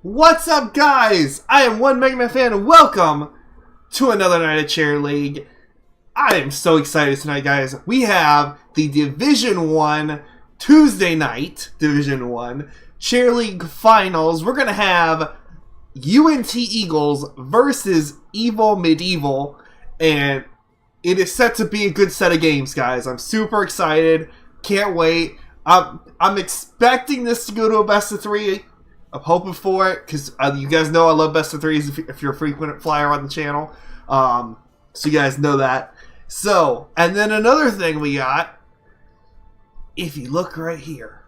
What's up, guys? I am one Mega Man fan, and welcome to another night of Chair League. I am so excited tonight, guys. We have the Division 1 Tuesday night, Division 1 Chair League Finals. We're going to have UNT Eagles versus Evel Medivhel, and it is set to be a good set of games, guys. I'm super excited. Can't wait. I'm expecting this to go to a best of 3. I'm hoping for it because you guys know I love best of 3s if you're a frequent flyer on the channel. So you guys know that. So, and then another thing we got, if you look right here,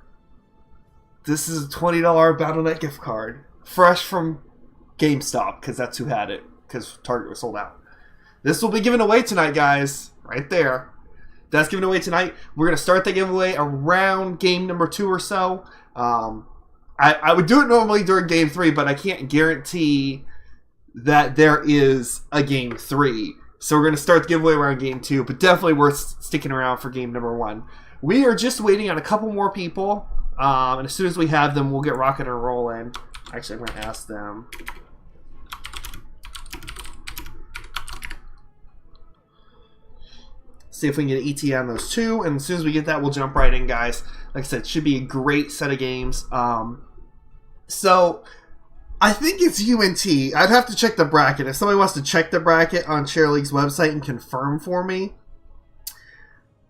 this is a $20 BattleNet gift card, fresh from GameStop, because that's who had it, because Target was sold out. This will be given away tonight, guys, right there. That's given away tonight. We're going to start the giveaway around game number 2 or so. I would do it normally during game 3, but I can't guarantee that there is a game 3. So we're going to start the giveaway around game 2, but definitely worth sticking around for game number 1. We are just waiting on a couple more people, and as soon as we have them, we'll get rocking and rolling. Actually, I'm going to ask them. See if we can get an ET on those 2, and as soon as we get that, we'll jump right in, guys. Like I said, it should be a great set of games. So, I think it's UNT. I'd have to check the bracket. If somebody wants to check the bracket on Chair League's website and confirm for me,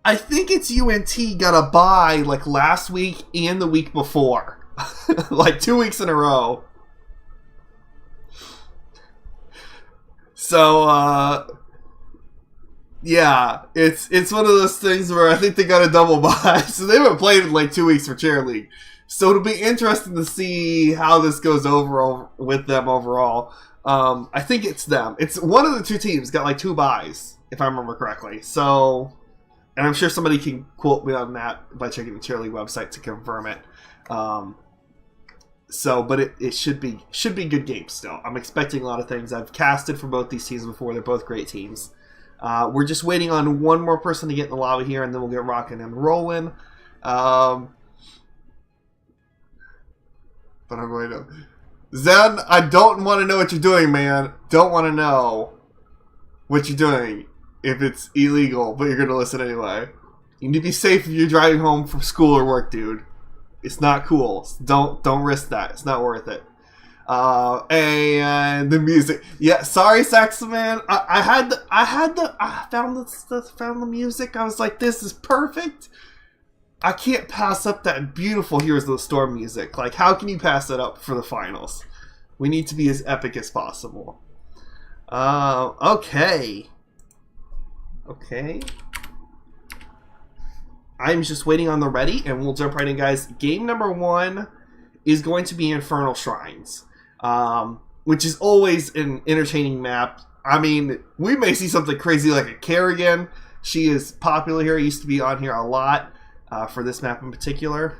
I think it's UNT got a bye like last week and the week before. Like 2 weeks in a row. So, yeah, it's one of those things where I think they got a double bye. So they haven't played in like 2 weeks for Chair League. So it'll be interesting to see how this goes over with them overall. I think it's them. It's one of the 2 teams got like 2 byes, if I remember correctly. So, and I'm sure somebody can quote me on that by checking the Chair League website to confirm it. But it should be good games still. I'm expecting a lot of things. I've casted for both these teams before. They're both great teams. We're just waiting on one more person to get in the lobby here, and then we'll get rocking and rolling. But I'm going to... Zen, I don't want to know what you're doing, man. Don't want to know what you're doing if it's illegal, but you're going to listen anyway. You need to be safe if you're driving home from school or work, dude. It's not cool. Don't risk that. It's not worth it. And the music. Yeah, sorry, Saxoman. I found the music. I was like, this is perfect. I can't pass up that beautiful Heroes of the Storm music. Like, how can you pass that up for the finals? We need to be as epic as possible. Okay. Okay. I'm just waiting on the ready, and we'll jump right in, guys. Game number 1 is going to be Infernal Shrines, which is always an entertaining map. I mean, we may see something crazy like a Kerrigan. She is popular here. Used to be on here a lot. For this map in particular.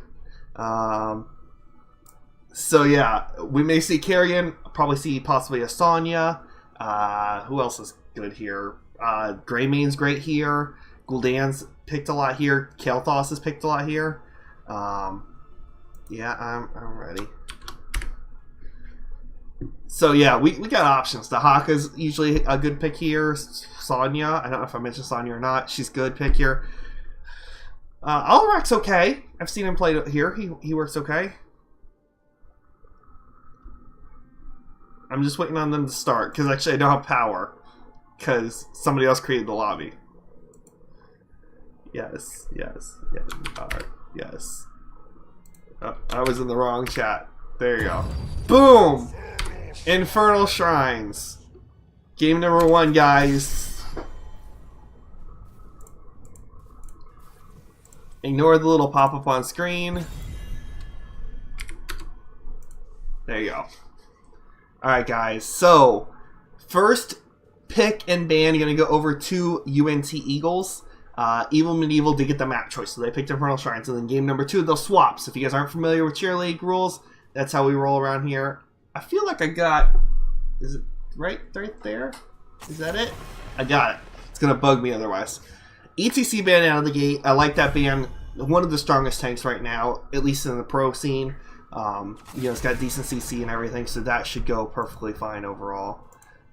So yeah, we may see Kerrigan, probably see possibly a Sonya. Who else is good here? Greymane's great here. Gul'dan's picked a lot here. Kael'thas has picked a lot here. Yeah, I'm ready. So yeah, we got options. The Haka's usually a good pick here. Sonya, I don't know if I mentioned Sonya or not. She's good pick here. Alarak's okay. I've seen him play here. He works okay. I'm just waiting on them to start, because actually I don't have power, because somebody else created the lobby. Yes. Yes. Oh, I was in the wrong chat. There you go. Boom! Infernal Shrines. Game number 1, guys. Ignore the little pop-up on screen. There you go. Alright, guys. So, first pick and ban, you're going to go over to UNT Eagles. Evel Medivhel did get the map choice, so they picked Infernal Shrines. And then game number 2, they'll swap. So if you guys aren't familiar with Chair League rules, that's how we roll around here. I feel like I got... Is it right there? Is that it? I got it. It's going to bug me otherwise. ETC ban out of the gate. I like that ban. One of the strongest tanks right now, at least in the pro scene. It's got decent CC and everything, so that should go perfectly fine overall.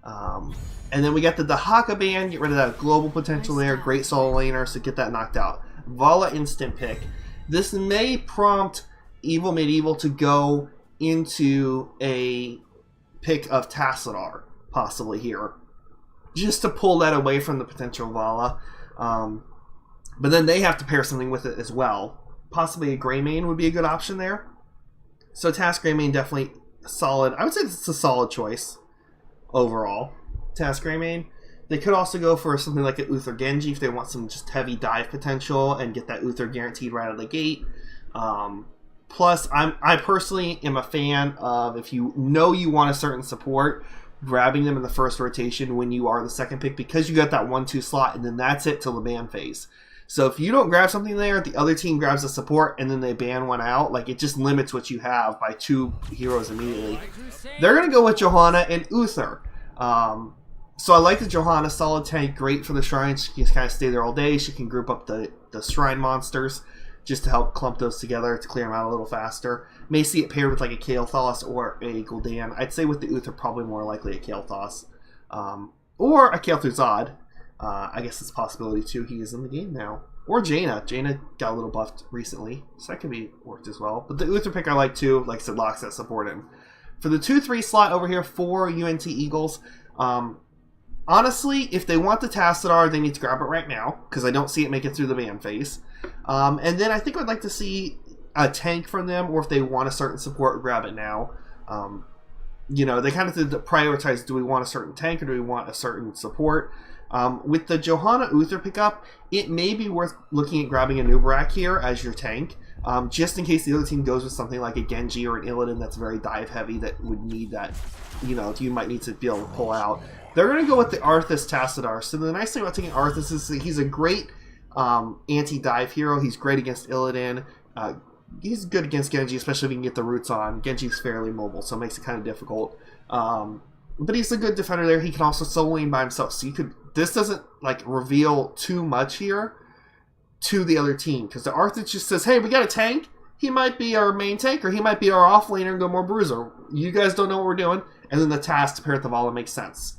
And then we got the Dahaka ban, get rid of that global potential there, great solo laner, so get that knocked out. Vala instant pick. This may prompt Evel Medivhel to go into a pick of Tassadar, possibly here, just to pull that away from the potential Vala. But then they have to pair something with it as well. Possibly a Greymane would be a good option there. So Task Greymane definitely solid. I would say it's a solid choice overall. Task Greymane. They could also go for something like an Uther Genji if they want some just heavy dive potential and get that Uther guaranteed right out of the gate. Plus, I personally am a fan of, if you know you want a certain support, grabbing them in the first rotation when you are the second pick, because you got that 1-2 slot, and then that's it till the ban phase. So if you don't grab something there, the other team grabs a support, and then they ban one out. Like, it just limits what you have by 2 heroes immediately. They're going to go with Johanna and Uther. So I like the Johanna, solid tank, great for the shrine. She can kind of stay there all day. She can group up the shrine monsters just to help clump those together to clear them out a little faster. May see it paired with like a Kael'thas or a Gul'dan. I'd say with the Uther, probably more likely a Kael'thas. Or a Kael'thuzad. I guess it's a possibility too. He is in the game now. Or Jaina. Jaina got a little buffed recently, so that could be worked as well. But the Uther pick I like too. Like I said, locks that support in. For the 2-3 slot over here for UNT Eagles, honestly, if they want the Tassadar, they need to grab it right now, because I don't see it make it through the ban phase. And then I think I'd like to see a tank from them, or if they want a certain support, grab it now. They kind of did prioritize, do we want a certain tank or do we want a certain support? With the Johanna Uther pickup, it may be worth looking at grabbing a Nubarak here as your tank, just in case the other team goes with something like a Genji or an Illidan that's very dive heavy that would need that, you might need to be able to pull out. They're going to go with the Arthas Tassadar. So the nice thing about taking Arthas is that he's a great anti-dive hero. He's great against Illidan. He's good against Genji, especially if he can get the roots on. Genji's fairly mobile, so it makes it kind of difficult. But he's a good defender there. He can also solo lane by himself. So this doesn't reveal too much here to the other team, because the Arthas just says, hey, we got a tank. He might be our main tank, or he might be our off laner and go more bruiser. You guys don't know what we're doing. And then the task to pair with the Vala makes sense.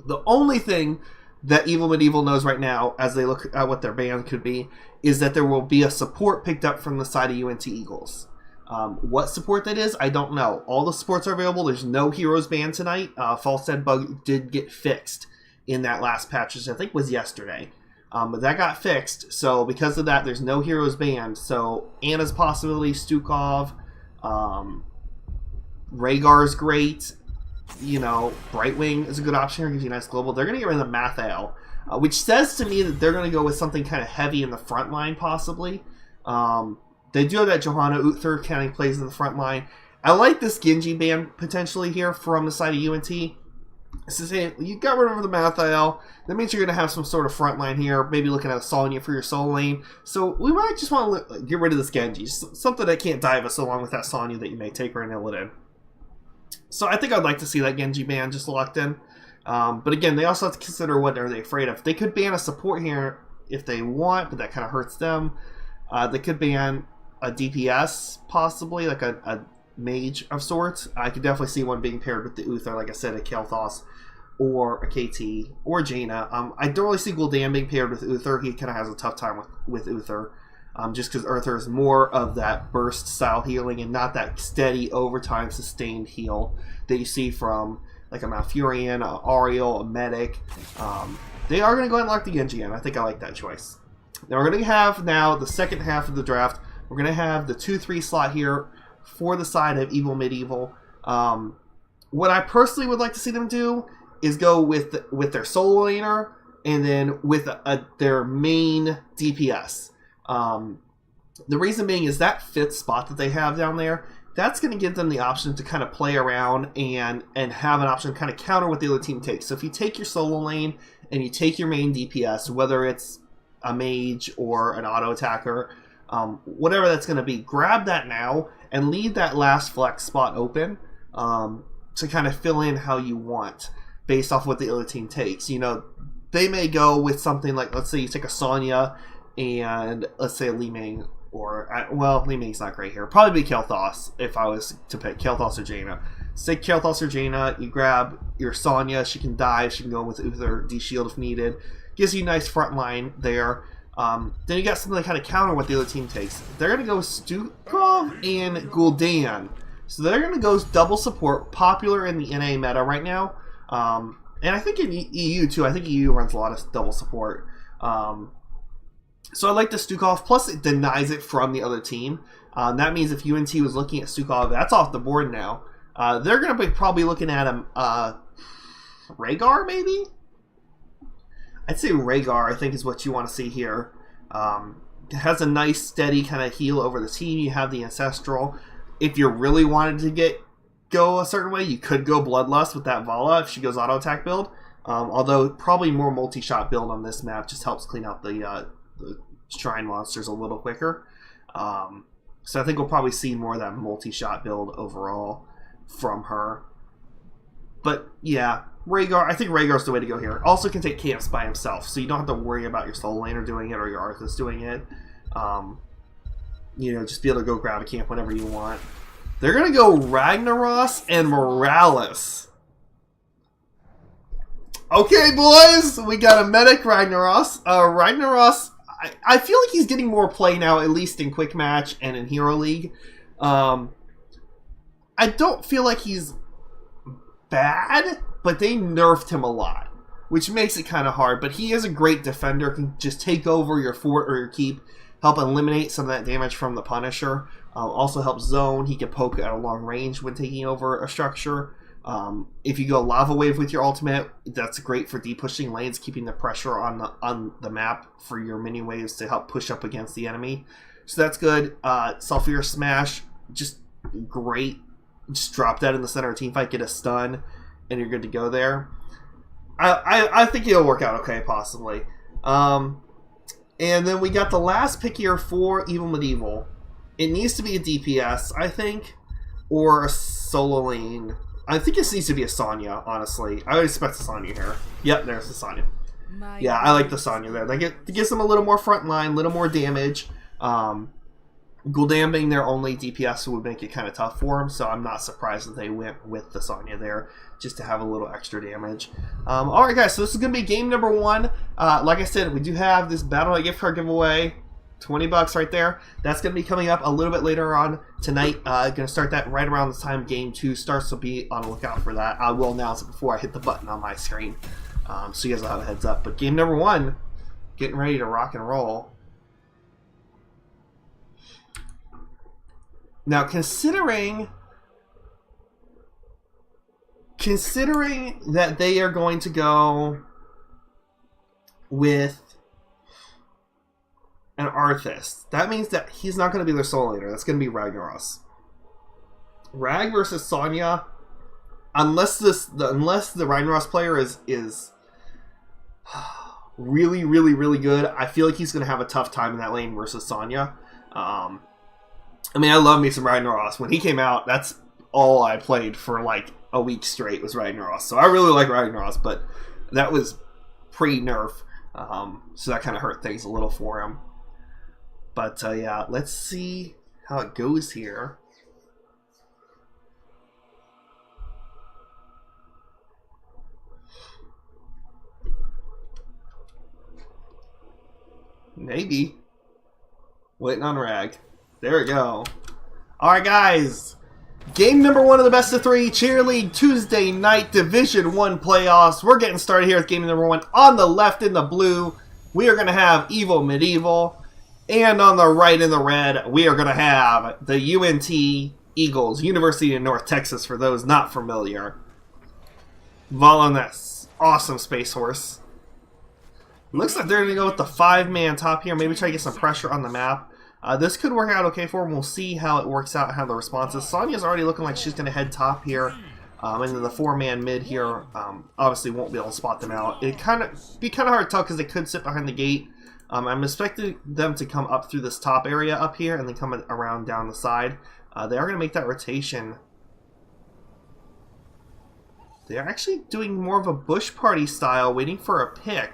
The only thing that Evel Medivhel knows right now, as they look at what their ban could be, is that there will be a support picked up from the side of UNT Eagles. What support that is, I don't know. All the supports are available. There's no heroes banned tonight. False Dead bug did get fixed in that last patch, which I think was yesterday. But that got fixed, so because of that, there's no heroes banned. So Anna's possibility, Stukov, Rhaegar's great. Brightwing is a good option here, gives you a nice global. They're going to get rid of the Medivhel, which says to me that they're going to go with something kind of heavy in the front line, possibly. They do have that Johanna Uther counting plays in the front line. I like this Genji ban potentially here from the side of UNT. So say you got rid of the Medivhel, that means you're going to have some sort of front line here, maybe looking at a Sonya for your solo lane. So we might just want to get rid of this Genji, something that can't dive us along with that Sonya that you may take her in Illidan. So I think I'd like to see that Genji ban just locked in. But again, they also have to consider what are they afraid of. They could ban a support here if they want, but that kind of hurts them. They could ban a DPS, possibly, like a mage of sorts. I could definitely see one being paired with the Uther, like I said, a Kael'thas or a KT or Jaina. I don't really see Gul'dan being paired with Uther. He kind of has a tough time with Uther. Just because Uther is more of that burst style healing and not that steady overtime sustained heal that you see from like a Malfurion, a Ariel, a Medic. They are going to go ahead and lock the Genji in. I think I like that choice. Now we're going to have now the second half of the draft. We're going to have the 2-3 slot here for the side of Evel Medivhel. What I personally would like to see them do is go with their solo laner and then with their main DPS. The reason being is that 5th spot that they have down there, that's going to give them the option to kind of play around and have an option to kind of counter what the other team takes. So if you take your solo lane and you take your main DPS, whether it's a mage or an auto attacker, whatever that's going to be, grab that now and leave that last flex spot open to kind of fill in how you want based off what the other team takes. They may go with something like, let's say you take a Sonya and let's say a Li Ming Or, well, Li Ming's not great here. Probably be Kael'thas if I was to pick Kael'thas or Jaina. Say Kael'thas or Jaina, you grab your Sonya, she can dive, she can go with Uther, D-Shield if needed. Gives you a nice front line there. Then you got something to kind of counter what the other team takes. They're going to go Stukov and Gul'dan. So they're going to go double support, popular in the NA meta right now. And I think in EU too, I think EU runs a lot of double support. So I like the Stukov, plus it denies it from the other team. That means if UNT was looking at Stukov, that's off the board now. They're going to be probably looking at him, Rhaegar maybe? I'd say Rhaegar, I think, is what you want to see here. It has a nice, steady kind of heal over the team. You have the Ancestral. If you really wanted to go a certain way, you could go Bloodlust with that Vala if she goes auto-attack build. Although, probably more multi-shot build on this map just helps clean out the Shrine monsters a little quicker. So I think we'll probably see more of that multi-shot build overall from her. But, yeah. Rhaegar, I think Rhaegar's the way to go here. Also can take camps by himself, so you don't have to worry about your Soul Laner doing it or your Arthas doing it. You know, just be able to go grab a camp whenever you want. They're going to go Ragnaros and Morales. Okay, boys, we got a medic Ragnaros. Ragnaros, I feel like he's getting more play now, at least in Quick Match and in Hero League. I don't feel like he's bad, but they nerfed him a lot, which makes it kind of hard. But he is a great defender, can just take over your fort or your keep, help eliminate some of that damage from the Punisher. Also helps zone. He can poke at a long range when taking over a structure. If you go Lava Wave with your ultimate, that's great for de-pushing lanes, keeping the pressure on the map for your mini waves to help push up against the enemy. So that's good. Sulfur Smash, just great. Just drop that in the center of team fight, get a stun, and you're good to go there. I think it'll work out okay, possibly. And then we got the last pick here for Evel Medivhel. It needs to be a DPS, I think, or a solo lane. I think it needs to be a Sonya, honestly. I would expect a Sonya here. Yep, there's the Sonya. Yeah, I like the Sonya there. It gives them a little more front line, a little more damage. Gul'dan being their only DPS would make it kind of tough for them, so I'm not surprised that they went with the Sonya there, just to have a little extra damage. Alright guys, so this is going to be game number 1. Like I said, we do have this Battle.net gift card giveaway. $20 right there. That's going to be coming up a little bit later on tonight. Going to start that right around the time game 2 starts, so be on the lookout for that. I will announce it before I hit the button on my screen, so you guys will have a heads up. But game number 1, getting ready to rock and roll. Now, considering that they are going to go with an Arthas, that means that he's not going to be their soul laner. That's going to be Ragnaros. Rag versus Sonya, unless the Ragnaros player is really, really, really good, I feel like he's going to have a tough time in that lane versus Sonya. I mean, I love me some Ragnaros. When he came out, that's all I played for like a week straight was Ragnaros. So I really like Ragnaros, but that was pre-nerf. So that kind of hurt things a little for him. But yeah, let's see how it goes here. Maybe. Waiting on Rag. There we go. Alright guys, game number 1 of the best of 3 Cheer League Tuesday night Division 1 playoffs. We're getting started here with game number 1. On the left in the blue, we are going to have Evel Medivhel. And on the right in the red, we are going to have the UNT Eagles, University of North Texas, for those not familiar. Vol on that awesome Space Horse. Looks like they're going to go with the 5-man top here, maybe try to get some pressure on the map. This could work out okay for him. We'll see how it works out, how the response is. Sonya's already looking like she's going to head top here. And then the 4-man mid here obviously won't be able to spot them out. It be kind of hard to tell because they could sit behind the gate. I'm expecting them to come up through this top area up here and then come around down the side. They are going to make that rotation. They are actually doing more of a bush party style, waiting for a pick.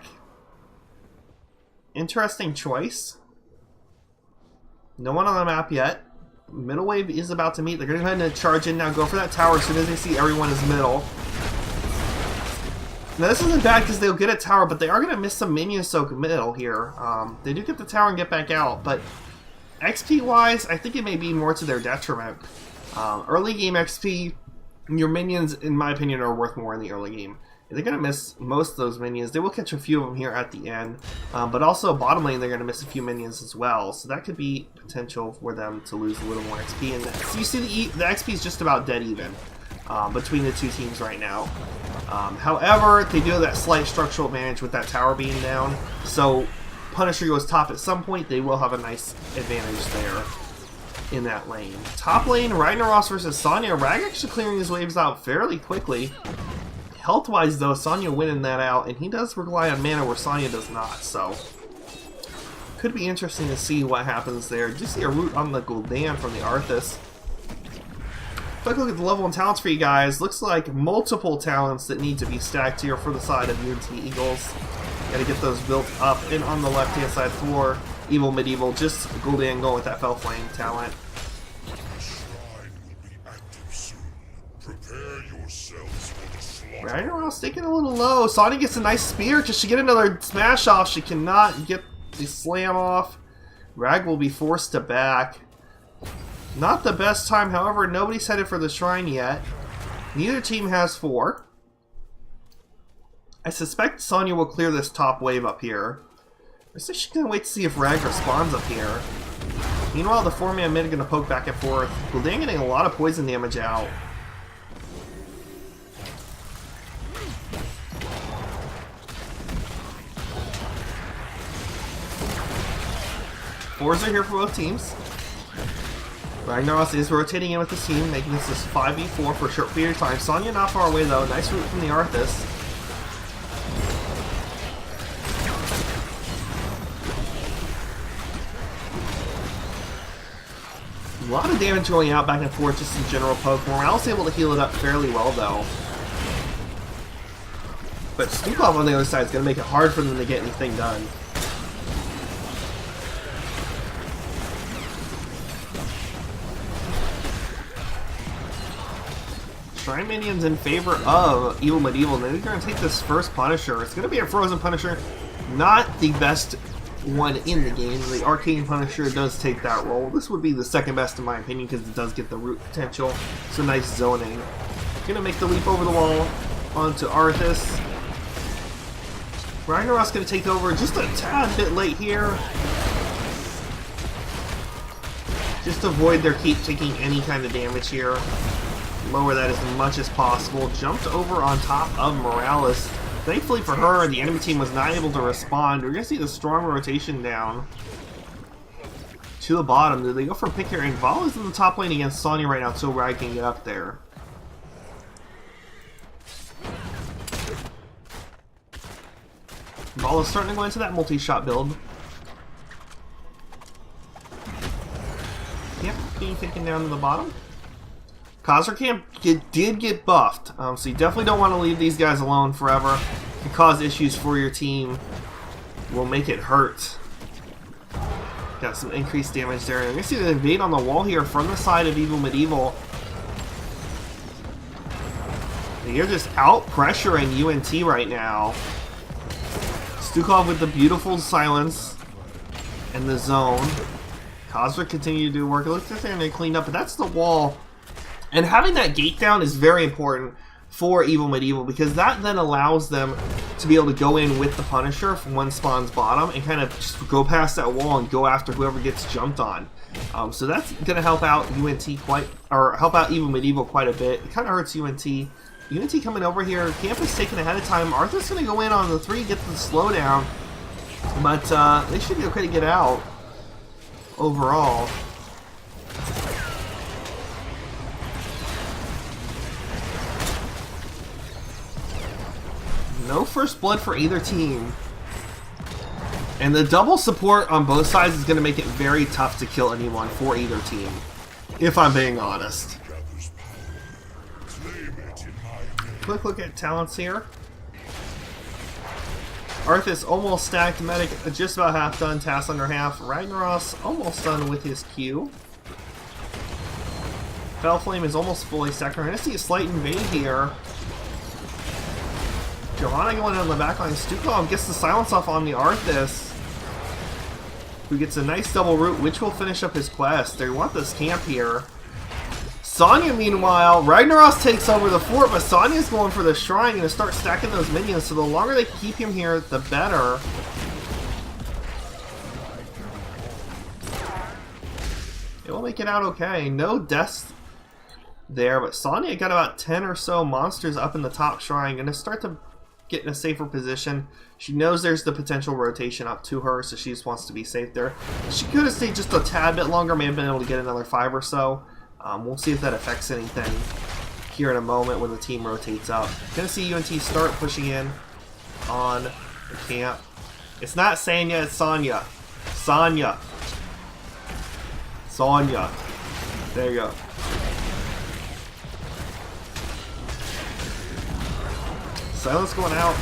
Interesting choice. No one on the map yet. Middle wave is about to meet. They're going to go ahead and charge in now. Go for that tower as soon as they see everyone is middle. Now this isn't bad because they'll get a tower, but they are going to miss some minions soak middle here. They do get the tower and get back out, but XP wise, I think it may be more to their detriment. Early game XP, your minions, in my opinion, are worth more in the early game. They're going to miss most of those minions. They will catch a few of them here at the end. But also, bottom lane, they're going to miss a few minions as well. So that could be potential for them to lose a little more XP. And so you see the XP is just about dead even between the two teams right now. However, they do have that slight structural advantage with that tower being down. So Punisher goes top at some point. They will have a nice advantage there in that lane. Top lane, Ragnaros versus Sonya. Rag actually clearing his waves out fairly quickly. Health-wise, though, Sonya winning that out, and he does rely on mana where Sonya does not, so could be interesting to see what happens there. Just see a root on the Gul'dan from the Arthas. Quick look at the level and talents for you guys. Looks like multiple talents that need to be stacked here for the side of UNT Eagles. Got to get those built up. And on the left-hand side for Evel Medivhel, just Gul'dan going with that Fell Flame talent. Ragnaros taking a little low. Sonya gets a nice spear. Can she get another smash off? She cannot get the slam off. Rag will be forced to back. Not the best time, however, nobody's headed for the shrine yet. Neither team has 4. I suspect Sonya will clear this top wave up here. I think she's going to wait to see if Rag responds up here. Meanwhile, the 4-man mid are going to poke back and forth. Gul'dan getting a lot of poison damage out. Fours are here for both teams. Ragnaros is rotating in with the team, making this 5v4 for a short period of time. Sonya not far away though. Nice root from the Arthas. A lot of damage going out back and forth just in general poke. Morale's able to heal it up fairly well though. But Stukov on the other side is going to make it hard for them to get anything done. Shrine minions in favor of Evel Medivhel. They're going to take this first Punisher. It's going to be a frozen Punisher. Not the best one in the game. The Arcane Punisher does take that role. This would be the second best in my opinion because it does get the root potential. So nice zoning. Going to make the leap over the wall onto Arthas. Ragnaros going to take over just a tad bit late here. Just to avoid their keep taking any kind of damage here. Lower that as much as possible. Jumped over on top of Morales. Thankfully for her, the enemy team was not able to respond. We're going to see the strong rotation down to the bottom. Did they go for pick here? And Val is in the top lane against Sonya right now, so Rag can get up there. Val is starting to go into that multi-shot build. Yep, being taken down to the bottom. Khazra did get buffed, so you definitely don't want to leave these guys alone forever. It can cause issues for your team. Will make it hurt. Got some increased damage there. And we're going to see the invade on the wall here from the side of Evel Medivhel. They're just out pressuring UNT right now. Stukov with the beautiful silence and the zone. Khazra continue to do work. It looks like they're going to clean up, but that's the wall. And having that gate down is very important for Evel Medivhel because that then allows them to be able to go in with the Punisher from one spawn's bottom and kind of just go past that wall and go after whoever gets jumped on. So that's going to help out help out Evel Medivhel quite a bit. It kind of hurts UNT. UNT coming over here. Camp is taken ahead of time. Arthur's going to go in on the 3, get the slowdown, but they should be okay to get out overall. No first blood for either team. And the double support on both sides is going to make it very tough to kill anyone for either team, if I'm being honest. Quick look at talents here. Arthas almost stacked. Medic just about half done. Task under half. Ragnaros almost done with his Q. Fel Flame is almost fully stacked. We're going to see a slight invade here. Johanna going on the backline. Stukov gets the silence off on the Arthas, who gets a nice double root, which will finish up his quest. They want this camp here. Sonya, meanwhile, Ragnaros takes over the fort, but Sonya's going for the shrine and to start stacking those minions, so the longer they keep him here, the better. It will make it out okay. No deaths there, but Sonya got about 10 or so monsters up in the top shrine, going to start to get in a safer position. She knows there's the potential rotation up to her, so she just wants to be safe there. She could have stayed just a tad bit longer, may have been able to get another 5 or so. We'll see if that affects anything here in a moment when the team rotates up. Gonna see UNT start pushing in on the camp. It's not Sanya, it's Sonya. Sonya. Sonya. There you go. Silence going out.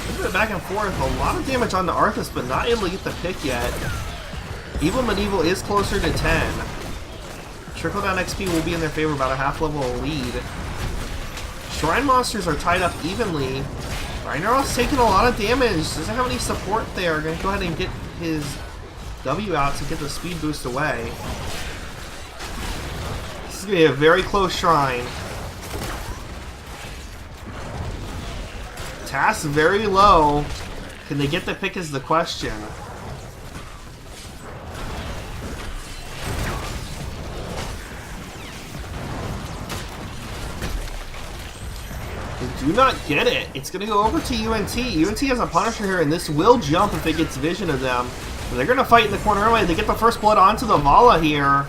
A bit back and forth. A lot of damage on the Arthas, but not able to get the pick yet. Evel Medivhel is closer to 10. Trickle down XP will be in their favor, about a half level lead. Shrine monsters are tied up evenly. Ragnaros taking a lot of damage. Doesn't have any support there. Gonna go ahead and get his W out to get the speed boost away. This is gonna be a very close shrine. Task very low. Can they get the pick is the question. They do not get it. It's going to go over to UNT. UNT has a Punisher here, and this will jump if it gets vision of them. But they're going to fight in the corner anyway. They get the first blood onto the Vala here.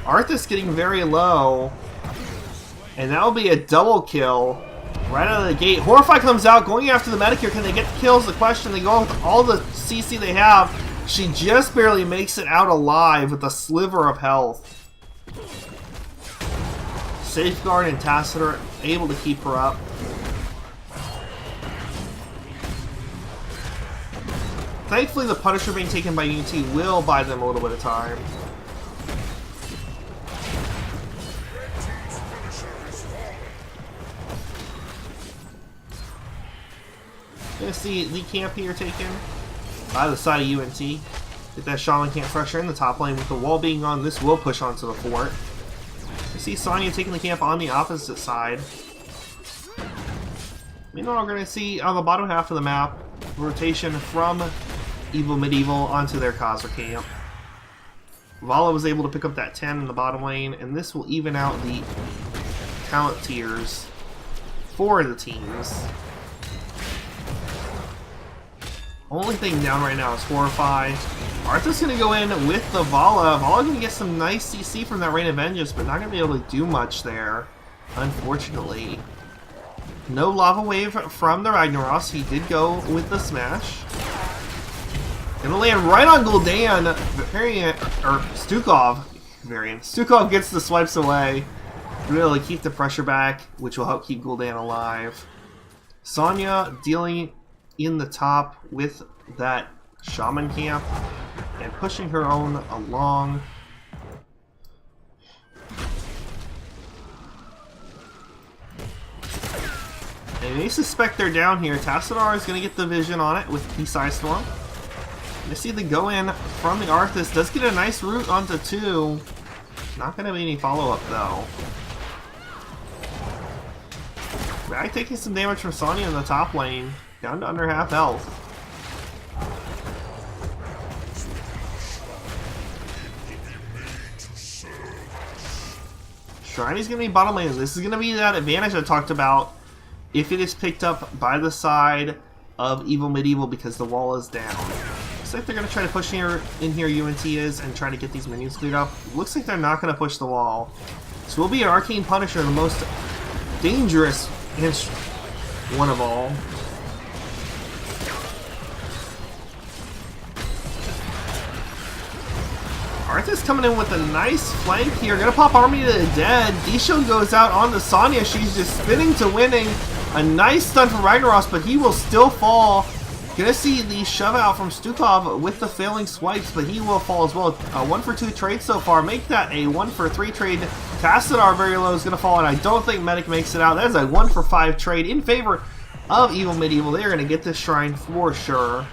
Arthas getting very low. And that will be a double kill right out of the gate. Horrify comes out, going after the medic here. Can they get the kills? The question. They go with all the CC they have. She just barely makes it out alive with a sliver of health. Safeguard and Tacitor able to keep her up. Thankfully, the Punisher being taken by UNT will buy them a little bit of time. Gonna see the camp here taken by the side of UNT. Get that Shaman camp pressure in the top lane with the wall being on. This will push onto the fort. You see Sonya taking the camp on the opposite side. Meanwhile, we're going to see on the bottom half of the map rotation from Evel Medivhel onto their Khazra camp. Vala was able to pick up that 10 in the bottom lane, and this will even out the talent tiers for the teams. Only thing down right now is Horrify. Arthas going to go in with the Vala. Vala going to get some nice CC from that Rain of Vengeance, but not going to be able to do much there, unfortunately. No Lava Wave from the Ragnaros. He did go with the Smash. Going to land right on Gul'dan. Stukov. Stukov gets the swipes away. Really keep the pressure back, which will help keep Gul'dan alive. Sonya dealing in the top with that Shaman camp and pushing her own along. And they suspect they're down here. Tassadar is going to get the vision on it with Peace Eye Storm. You see the go in from the Arthas. Does get a nice route onto 2. Not going to be any follow-up though. Rag taking some damage from Sonya in the top lane. Down to under half health. Shriney's going to be bottom lane. This is going to be that advantage I talked about if it is picked up by the side of Evel Medivhel because the wall is down. Looks like they're going to try to push here in here UNT is and try to get these minions cleared up. Looks like they're not going to push the wall. This will be an Arcane Punisher, the most dangerous one of all. Arthas coming in with a nice flank here. Gonna pop Army to the dead. D-Shield goes out on the Sonya. She's just spinning to winning. A nice stun from Ragnaros, but he will still fall. Gonna see the shove out from Stukov with the failing swipes, but he will fall as well. A 1-for-2 trade so far. Make that a 1-for-3 trade. Tassadar very low is gonna fall, and I don't think Medic makes it out. That is a 1-for-5 trade in favor of Evil Medieval. They are gonna get this shrine for sure.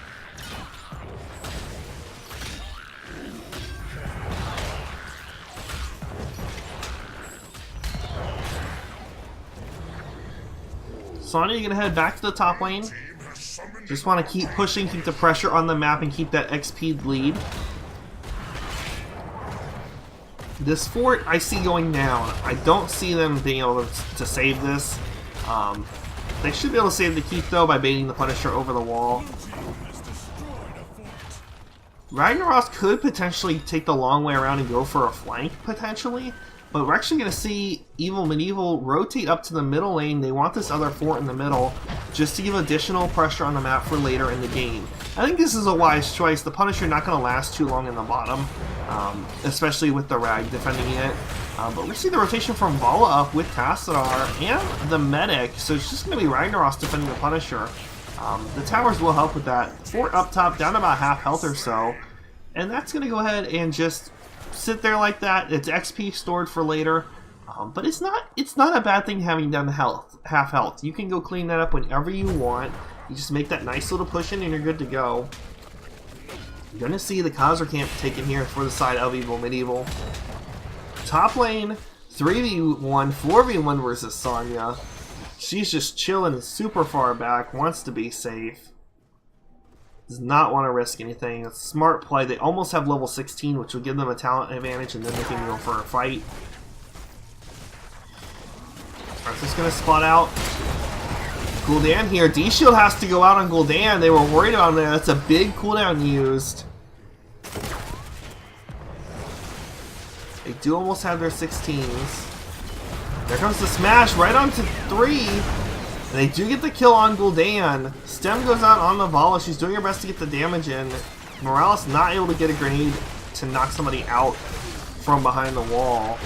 Sonya, you're gonna head back to the top lane. Just want to keep pushing, keep the pressure on the map, and keep that XP lead. This fort I see going down. I don't see them being able to save this. They should be able to save the keep though by baiting the Punisher over the wall. Ragnaros could potentially take the long way around and go for a flank potentially. But we're actually going to see Evil Medieval rotate up to the middle lane. They want this other fort in the middle just to give additional pressure on the map for later in the game. I think this is a wise choice. The Punisher not going to last too long in the bottom, especially with the Rag defending it. But we see the rotation from Vala up with Tassadar and the Medic, so it's just going to be Ragnaros defending the Punisher. The towers will help with that. Fort up top, down to about half health or so, and that's going to go ahead and just sit there like that. It's XP stored for later, but it's not a bad thing having done half health. You can go clean that up whenever you want. You just make that nice little push in and you're good to go. You're gonna see the Khazra camp taken here for the side of Evil Medieval. Top lane 3v1, 4v1 versus Sonya. She's just chilling super far back, wants to be safe. Does not want to risk anything. It's a smart play. They almost have level 16, which will give them a talent advantage, and then they can go for a fight. Arthur's going to spot out Gul'dan here. D-Shield has to go out on Gul'dan. They were worried about him there. That's a big cooldown used. They do almost have their 16s. There comes the smash right onto 3. And they do get the kill on Gul'dan. Stem goes out on the Vala. She's doing her best to get the damage in. Morales not able to get a grenade to knock somebody out from behind the wall.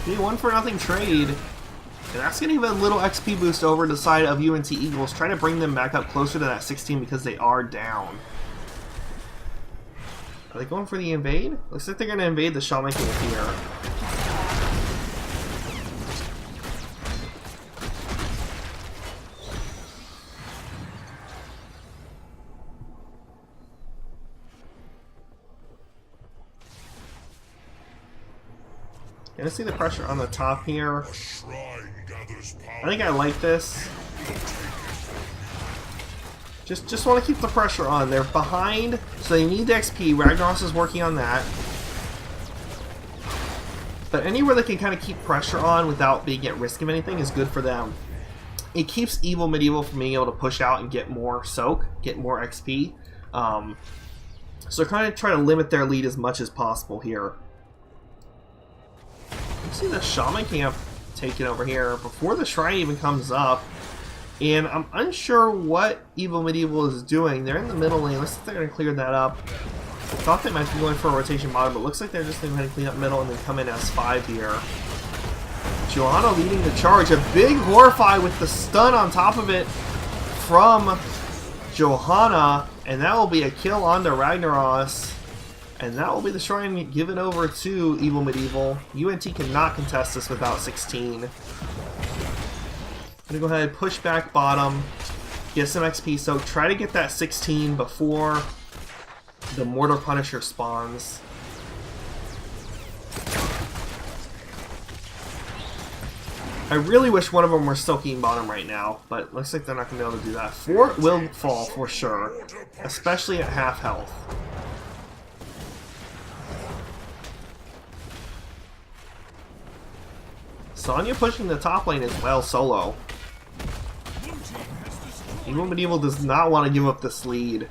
The 1-for-0 trade. And that's going to give a little XP boost over to the side of UNT Eagles. Try to bring them back up closer to that 16 because they are down. Are they going for the invade? Looks like they're going to invade the Shaman camp here. Gonna see the pressure on the top here. I think I like this. Just want to keep the pressure on. They're behind, so they need the XP. Ragnaros is working on that. But anywhere they can kind of keep pressure on without being at risk of anything is good for them. It keeps Evil Medieval from being able to push out and get more soak, get more XP. So kind of try to limit their lead as much as possible here. You see the Shaman camp taken over here before the shrine even comes up. And I'm unsure what Evil Medieval is doing. They're in the middle lane. Looks like they're going to clear that up. Thought they might be going for a rotation bottom, but looks like they're just going to clean up middle and then come in as 5 here. Johanna leading the charge. A big Horrify with the stun on top of it from Johanna. And that will be a kill onto Ragnaros. And that will be the shrine given over to Evil Medieval. UNT cannot contest this without 16. I'm gonna go ahead and push back bottom, get some XP, so try to get that 16 before the Mortar Punisher spawns. I really wish one of them were soaking bottom right now, but looks like they're not gonna be able to do that. Fort will fall for sure, especially at half health. Sonya pushing the top lane as well solo. Evil Medieval does not want to give up this lead.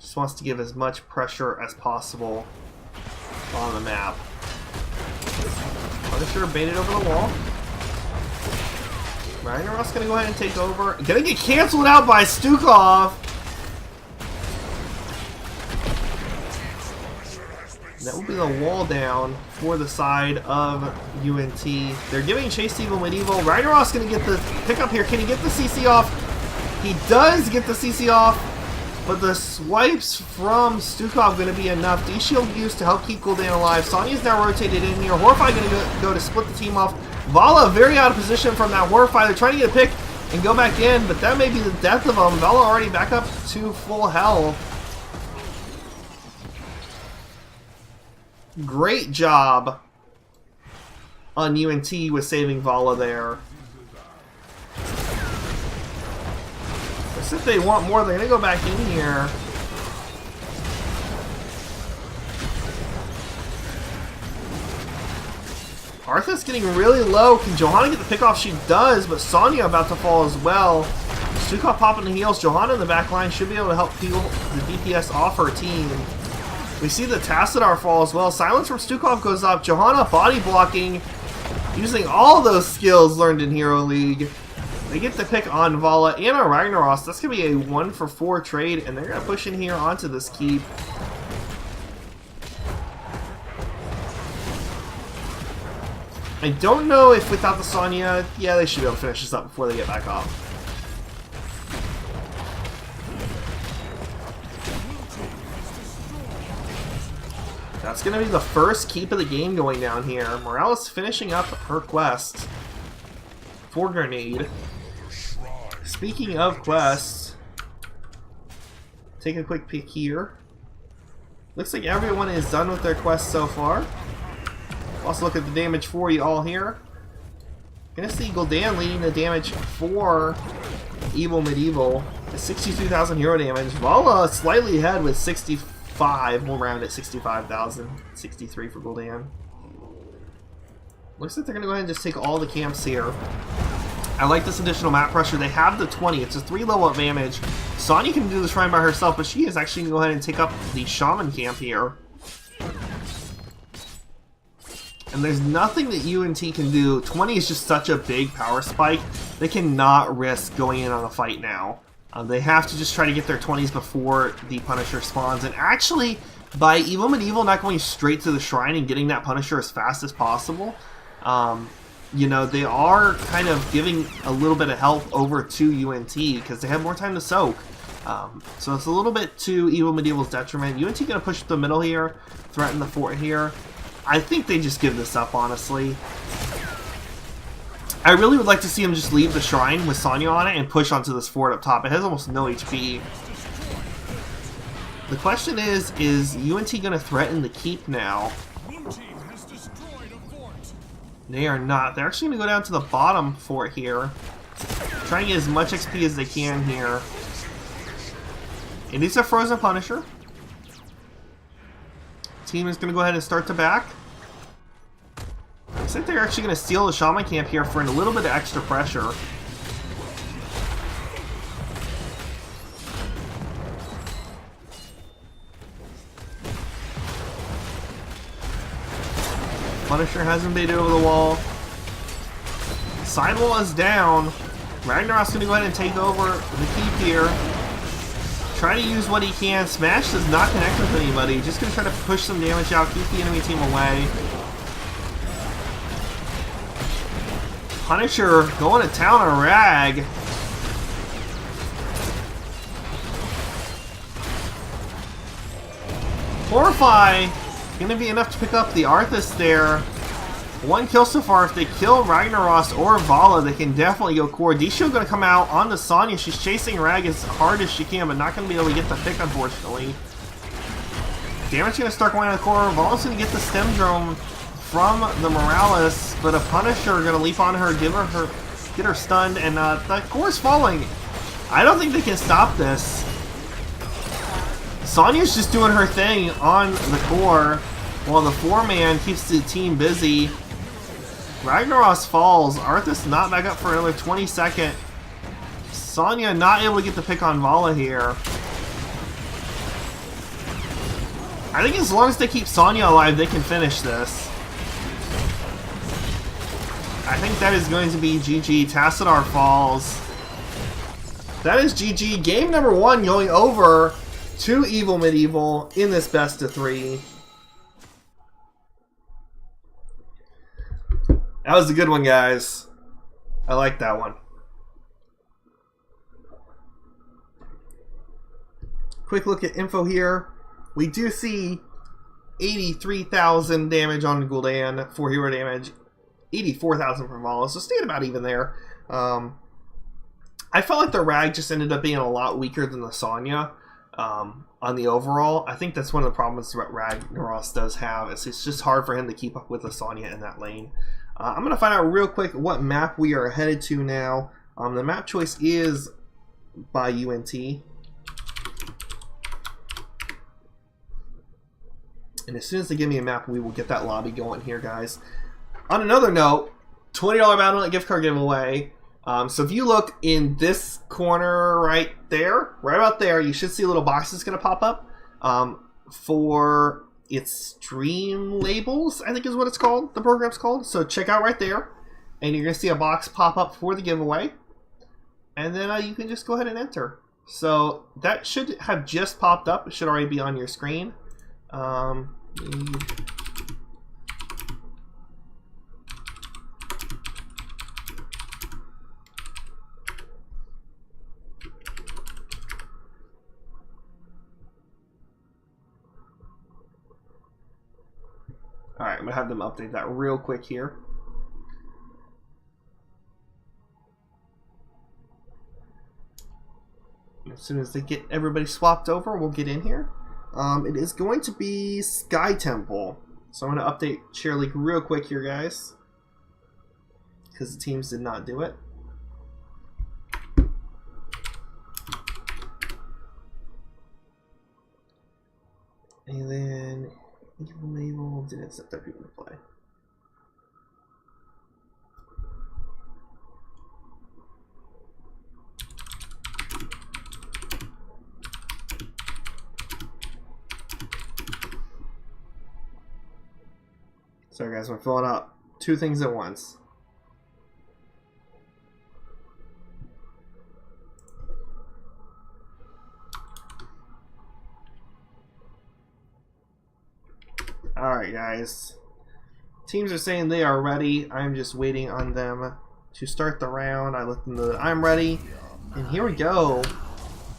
Just wants to give as much pressure as possible on the map. Punisher baited over the wall. Ragnaros gonna go ahead and take over. Gonna get canceled out by Stukov. That will be the wall down for the side of UNT. They're giving chase to Evel Medivhel. Ragnarok's going to get the pickup here. Can he get the CC off? He does get the CC off, but the swipes from Stukov going to be enough. D-Shield used to help keep Gul'dan alive. Sonya's now rotated in here. Horrify going to go to split the team off. Vala very out of position from that Horrify. They're trying to get a pick and go back in, but that may be the death of them. Vala already back up to full health. Great job on UNT with saving Vala there. As if they want more, they're going to go back in here. Arthas getting really low. Can Johanna get the pick off? She does, but Sonya about to fall as well. Stukov popping the heals. Johanna in the back line should be able to help peel the DPS off her team. We see the Tassadar fall as well. Silence from Stukov goes up. Johanna body blocking, using all those skills learned in Hero League. They get the pick on Vala and on Ragnaros. That's going to be a 1-for-4 trade, and they're going to push in here onto this keep. I don't know if without the Sonya, yeah, they should be able to finish this up before they get back off. That's going to be the first keep of the game going down here. Morales finishing up her quest for Grenade. Speaking of quests, take a quick peek here. Looks like everyone is done with their quests so far. Also look at the damage for you all here. Gonna see Gul'dan leading the damage for Evel Medivhel. 62,000 hero damage. Vala slightly ahead with 65. We'll round it 65,000. 63 for Gul'dan. Looks like they're gonna go ahead and just take all the camps here. I like this additional map pressure. They have the 20. It's a 3-level advantage. Sonya can do the shrine by herself, but she is actually going to go ahead and take up the Shaman camp here. And there's nothing that UNT can do. 20 is just such a big power spike. They cannot risk going in on a fight now. They have to just try to get their 20s before the Punisher spawns. And actually, by Evel Medivhel not going straight to the shrine and getting that Punisher as fast as possible, you know, they are kind of giving a little bit of help over to UNT because they have more time to soak. So it's a little bit to Evel Medivhel's detriment. UNT going to push the middle here, threaten the fort here. I think they just give this up, honestly. I really would like to see them just leave the shrine with Sonya on it and push onto this fort up top. It has almost no HP. The question is UNT going to threaten the keep now? They are not. They're actually going to go down to the bottom fort here. Try and get as much XP as they can here. It is a Frozen Punisher. Team is going to go ahead and start to back. Looks like they're actually going to steal the Shaman camp here for a little bit of extra pressure. Punisher hasn't made it over the wall. Sidewall is down. Ragnarok's going to go ahead and take over the keep here. Try to use what he can. Smash does not connect with anybody. Just going to try to push some damage out, keep the enemy team away. Punisher going to town on Rag. Horrify going to be enough to pick up the Arthas there. One kill so far. If they kill Ragnaros or Vala, they can definitely go core. D-Shield going to come out on the Sonya. She's chasing Rag as hard as she can, but not going to be able to get the pick, unfortunately. Damage going to start going on the core. Vala's going to get the stem drone from the Morales, but a Punisher going to leap on her, get her stunned, and the core's falling. I don't think they can stop this. Sonya's just doing her thing on the core while the 4-man keeps the team busy. Ragnaros falls. Arthas not back up for another 20 seconds. Sonya not able to get the pick on Vala here. I think as long as they keep Sonya alive, they can finish this. I think that is going to be GG. Tassadar falls. That is GG. Game number 1 going over to Evel Medivhel in this best of 3. That was a good one, guys. I like that one. Quick look at info here. We do see 83,000 damage on Gul'dan, 4 hero damage, 84,000 from Vala, so stayed about even there. I felt like the Rag just ended up being a lot weaker than the Sonya on the overall. I think that's one of the problems that Ragnaros does have. It's just hard for him to keep up with the Sonya in that lane. I'm going to find out real quick what map we are headed to now. The map choice is by UNT. And as soon as they give me a map, we will get that lobby going here, guys. On another note, $20 Battle.net gift card giveaway. So if you look in this corner right there, right about there, you should see a little box that's going to pop up for its stream labels, I think is what it's called. The program's called. So check out right there, and you're going to see a box pop up for the giveaway. And then you can just go ahead and enter. So that should have just popped up. It should already be on your screen. Alright, I'm going to have them update that real quick here. As soon as they get everybody swapped over, we'll get in here. It is going to be Sky Temple. So I'm going to update Chair League real quick here, guys, because the teams did not do it. And then Evel didn't accept that people to play. Sorry guys, I'm filling out 2 things at once. Alright guys, teams are saying they are ready. I'm just waiting on them to start the round. I let them know that I'm ready, and here we go.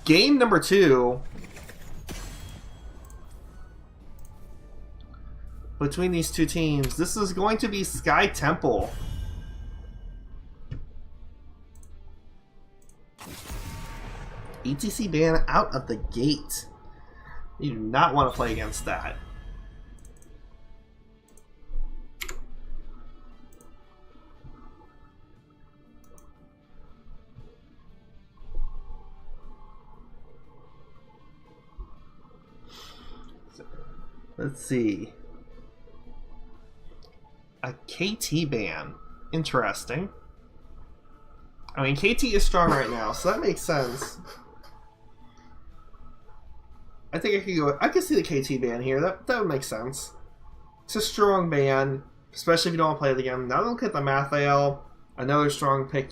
Game number 2 between these 2 teams. This is going to be Sky Temple. ETC ban out of the gate. You do not want to play against that. Let's see. A KT ban. Interesting. I mean, KT is strong right now, so that makes sense. I think I could go. I could see the KT ban here. That would make sense. It's a strong ban, especially if you don't want to play it again. Now look at the Medivhel. Another strong pick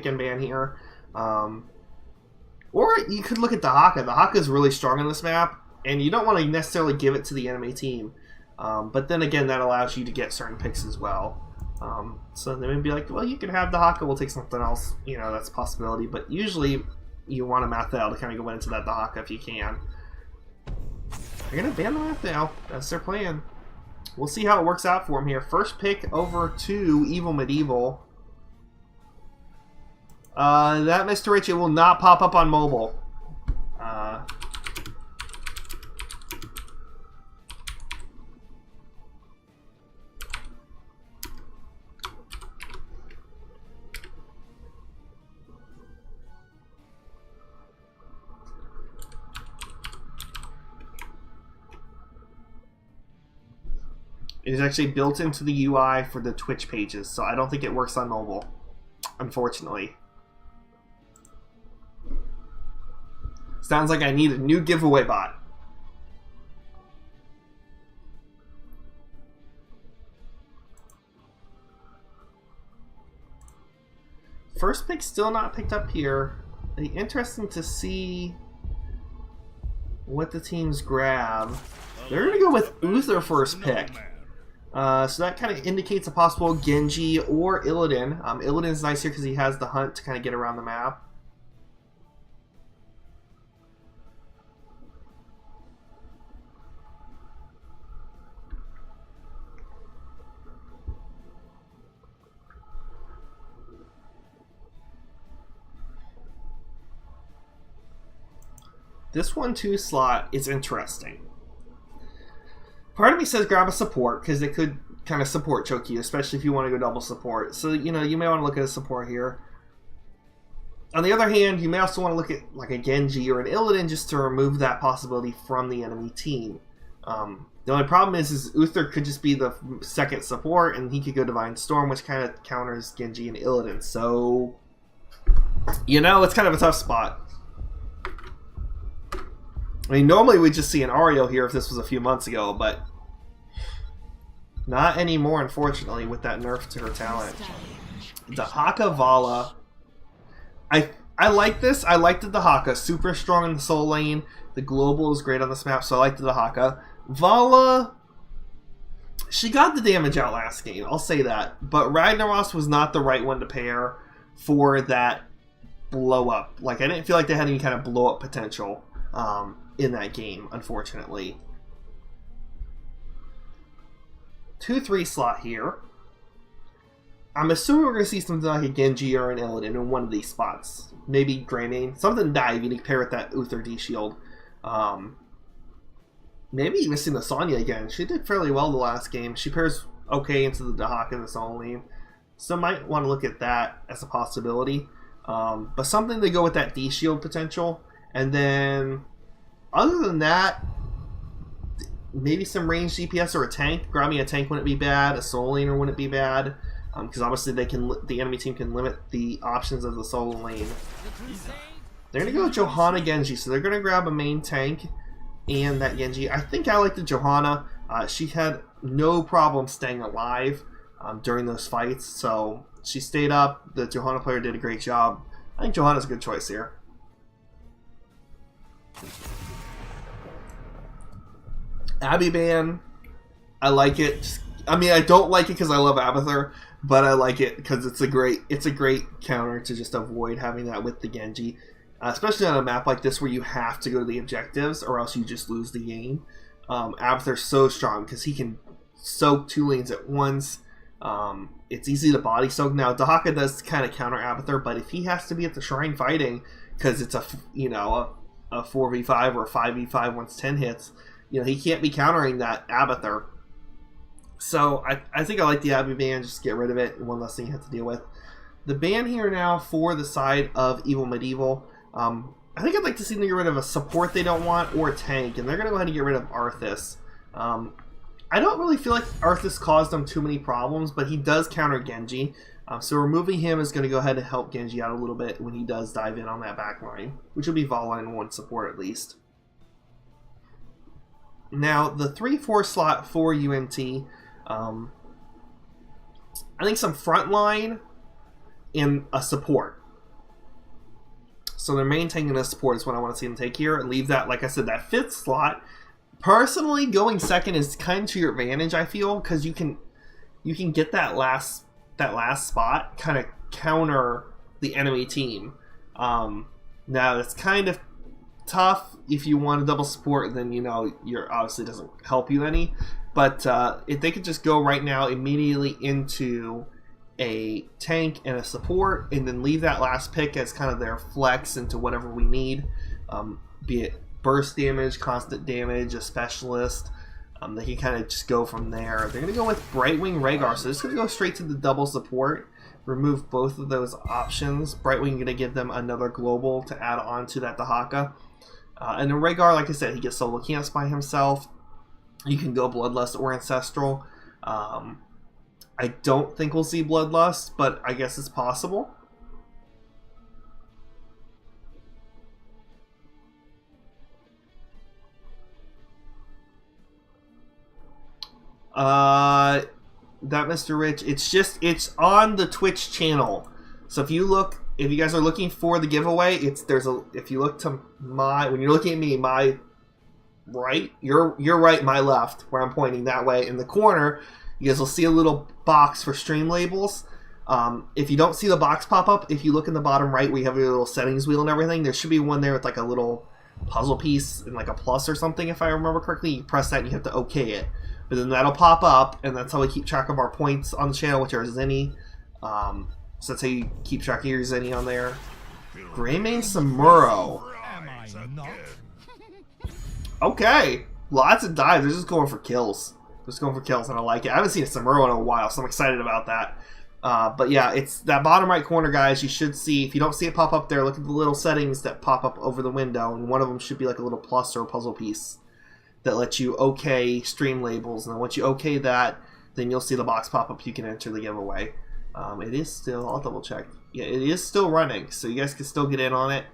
and ban here. Or you could look at the Haka. The Haka is really strong on this map, and you don't want to necessarily give it to the enemy team. But then again, that allows you to get certain picks as well. So they may be like, well, you can have the Haka, we'll take something else. You know, that's a possibility. But usually, you want a Medivhel to kind of go into that Haka if you can. They're going to ban the Medivhel. That's their plan. We'll see how it works out for them here. First pick over to Evil Medivhel. That Mr. Richie will not pop up on mobile. It is actually built into the UI for the Twitch pages, so I don't think it works on mobile, unfortunately. Sounds like I need a new giveaway bot. First pick still not picked up here. It'll be interesting to see what the teams grab. They're going to go with Uther first pick. So that kind of indicates a possible Genji or Illidan. Illidan's nice here because he has the hunt to kind of get around the map. This 1-2 slot is interesting. Part of me says grab a support because it could kind of support choke you, especially if you want to go double support. So, you know, you may want to look at a support here. On the other hand, you may also want to look at like a Genji or an Illidan just to remove that possibility from the enemy team. The only problem is Uther could just be the second support and he could go Divine Storm, which kind of counters Genji and Illidan. So, you know, it's kind of a tough spot. I mean, normally we'd just see an Ario here if this was a few months ago, but not anymore, unfortunately, with that nerf to her talent. Dahaka Vala. I like this. I like the Dahaka. Super strong in the soul lane. The global is great on this map, so I like the Dahaka. Vala, she got the damage out last game, I'll say that. But Ragnaros was not the right one to pair for that blow up. Like, I didn't feel like they had any kind of blow up potential in that game, unfortunately. 2-3 slot here. I'm assuming we're going to see something like a Genji or an Illidan in one of these spots. Maybe Greymane. Something diving to pair with that Uther D shield. Maybe even seeing the Sonya again. She did fairly well the last game. She pairs okay into the Dahaka and the Soul lane. So might want to look at that as a possibility. But something to go with that D shield potential. And then, other than that, maybe some ranged DPS or a tank. Grabbing a tank wouldn't be bad. A Soul laner wouldn't be bad. Because obviously the enemy team can limit the options of the solo lane. They're going to go with Johanna Genji, so they're going to grab a main tank and that Genji. I think I like the Johanna. She had no problem staying alive during those fights, so she stayed up. The Johanna player did a great job. I think Johanna's a good choice here. Abby ban, I like it. I mean, I don't like it because I love Abathur, but I like it because it's a great counter to just avoid having that with the Genji, especially on a map like this where you have to go to the objectives or else you just lose the game. Abathur's so strong because he can soak 2 lanes at once. It's easy to body soak. Now Dahaka does kind of counter Abathur, but if he has to be at the shrine fighting because it's a 4v5 or a 5v5 once 10 hits, he can't be countering that Abathur. So I think I like the Abby ban, just get rid of it, and one less thing you have to deal with. The ban here now for the side of Evil Medivhel. I think I'd like to see them get rid of a support they don't want or a tank, and they're going to go ahead and get rid of Arthas. I don't really feel like Arthas caused them too many problems, but he does counter Genji. So removing him is going to go ahead and help Genji out a little bit when he does dive in on that back line, which will be Vala in one support at least. Now, the 3-4 slot for UNT, I think some front line and a support. So they're maintaining a support is what I want to see them take here, and leave that, like I said, that 5th slot. Personally, going second is kind of to your advantage, I feel, because you can get that last spot, kind of counter the enemy team. Now it's kind of tough if you want to double support, then you're obviously doesn't help you any. But if they could just go right now immediately into a tank and a support, and then leave that last pick as kind of their flex into whatever we need, be it burst damage, constant damage, a specialist, they can kind of just go from there. They're going to go with Brightwing Rhaegar, so it's going to go straight to the double support, remove both of those options. Brightwing going to give them another global to add on to that Dahaka. And then Rhaegar, like I said, he gets solo camps by himself. You can go Bloodlust or Ancestral. I don't think we'll see Bloodlust, but I guess it's possible. That Mr. Rich, it's on the Twitch channel. So if you guys are looking for the giveaway, if you look to when you're looking at me, my right, you're right, my left, where I'm pointing that way in the corner, you guys will see a little box for stream labels. If you don't see the box pop up, if you look in the bottom right where you have your little settings wheel and everything, there should be one there with like a little puzzle piece and like a plus or something, if I remember correctly. You press that and you have to OK it. But then that'll pop up, and that's how we keep track of our points on the channel, which are Zenny. So that's how you keep track of your Zenny on there. Greymane Samuro. Okay. Lots of dives. They're just going for kills. Just going for kills, and I like it. I haven't seen a Samuro in a while, so I'm excited about that. But yeah, it's that bottom right corner, guys. You should see, if you don't see it pop up there, look at the little settings that pop up over the window, and one of them should be like a little plus or a puzzle piece that lets you OK stream labels, and then once you OK that, then you'll see the box pop up. You can enter the giveaway. It is still, I'll double check. Yeah, it is still running, so you guys can still get in on it.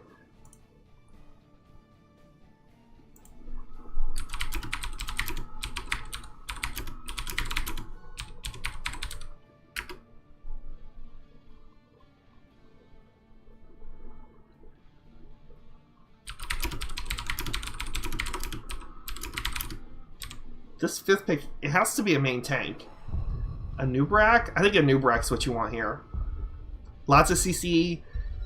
This fifth pick, it has to be a main tank. A Nubrak? I think a Nubrak's what you want here. Lots of CC.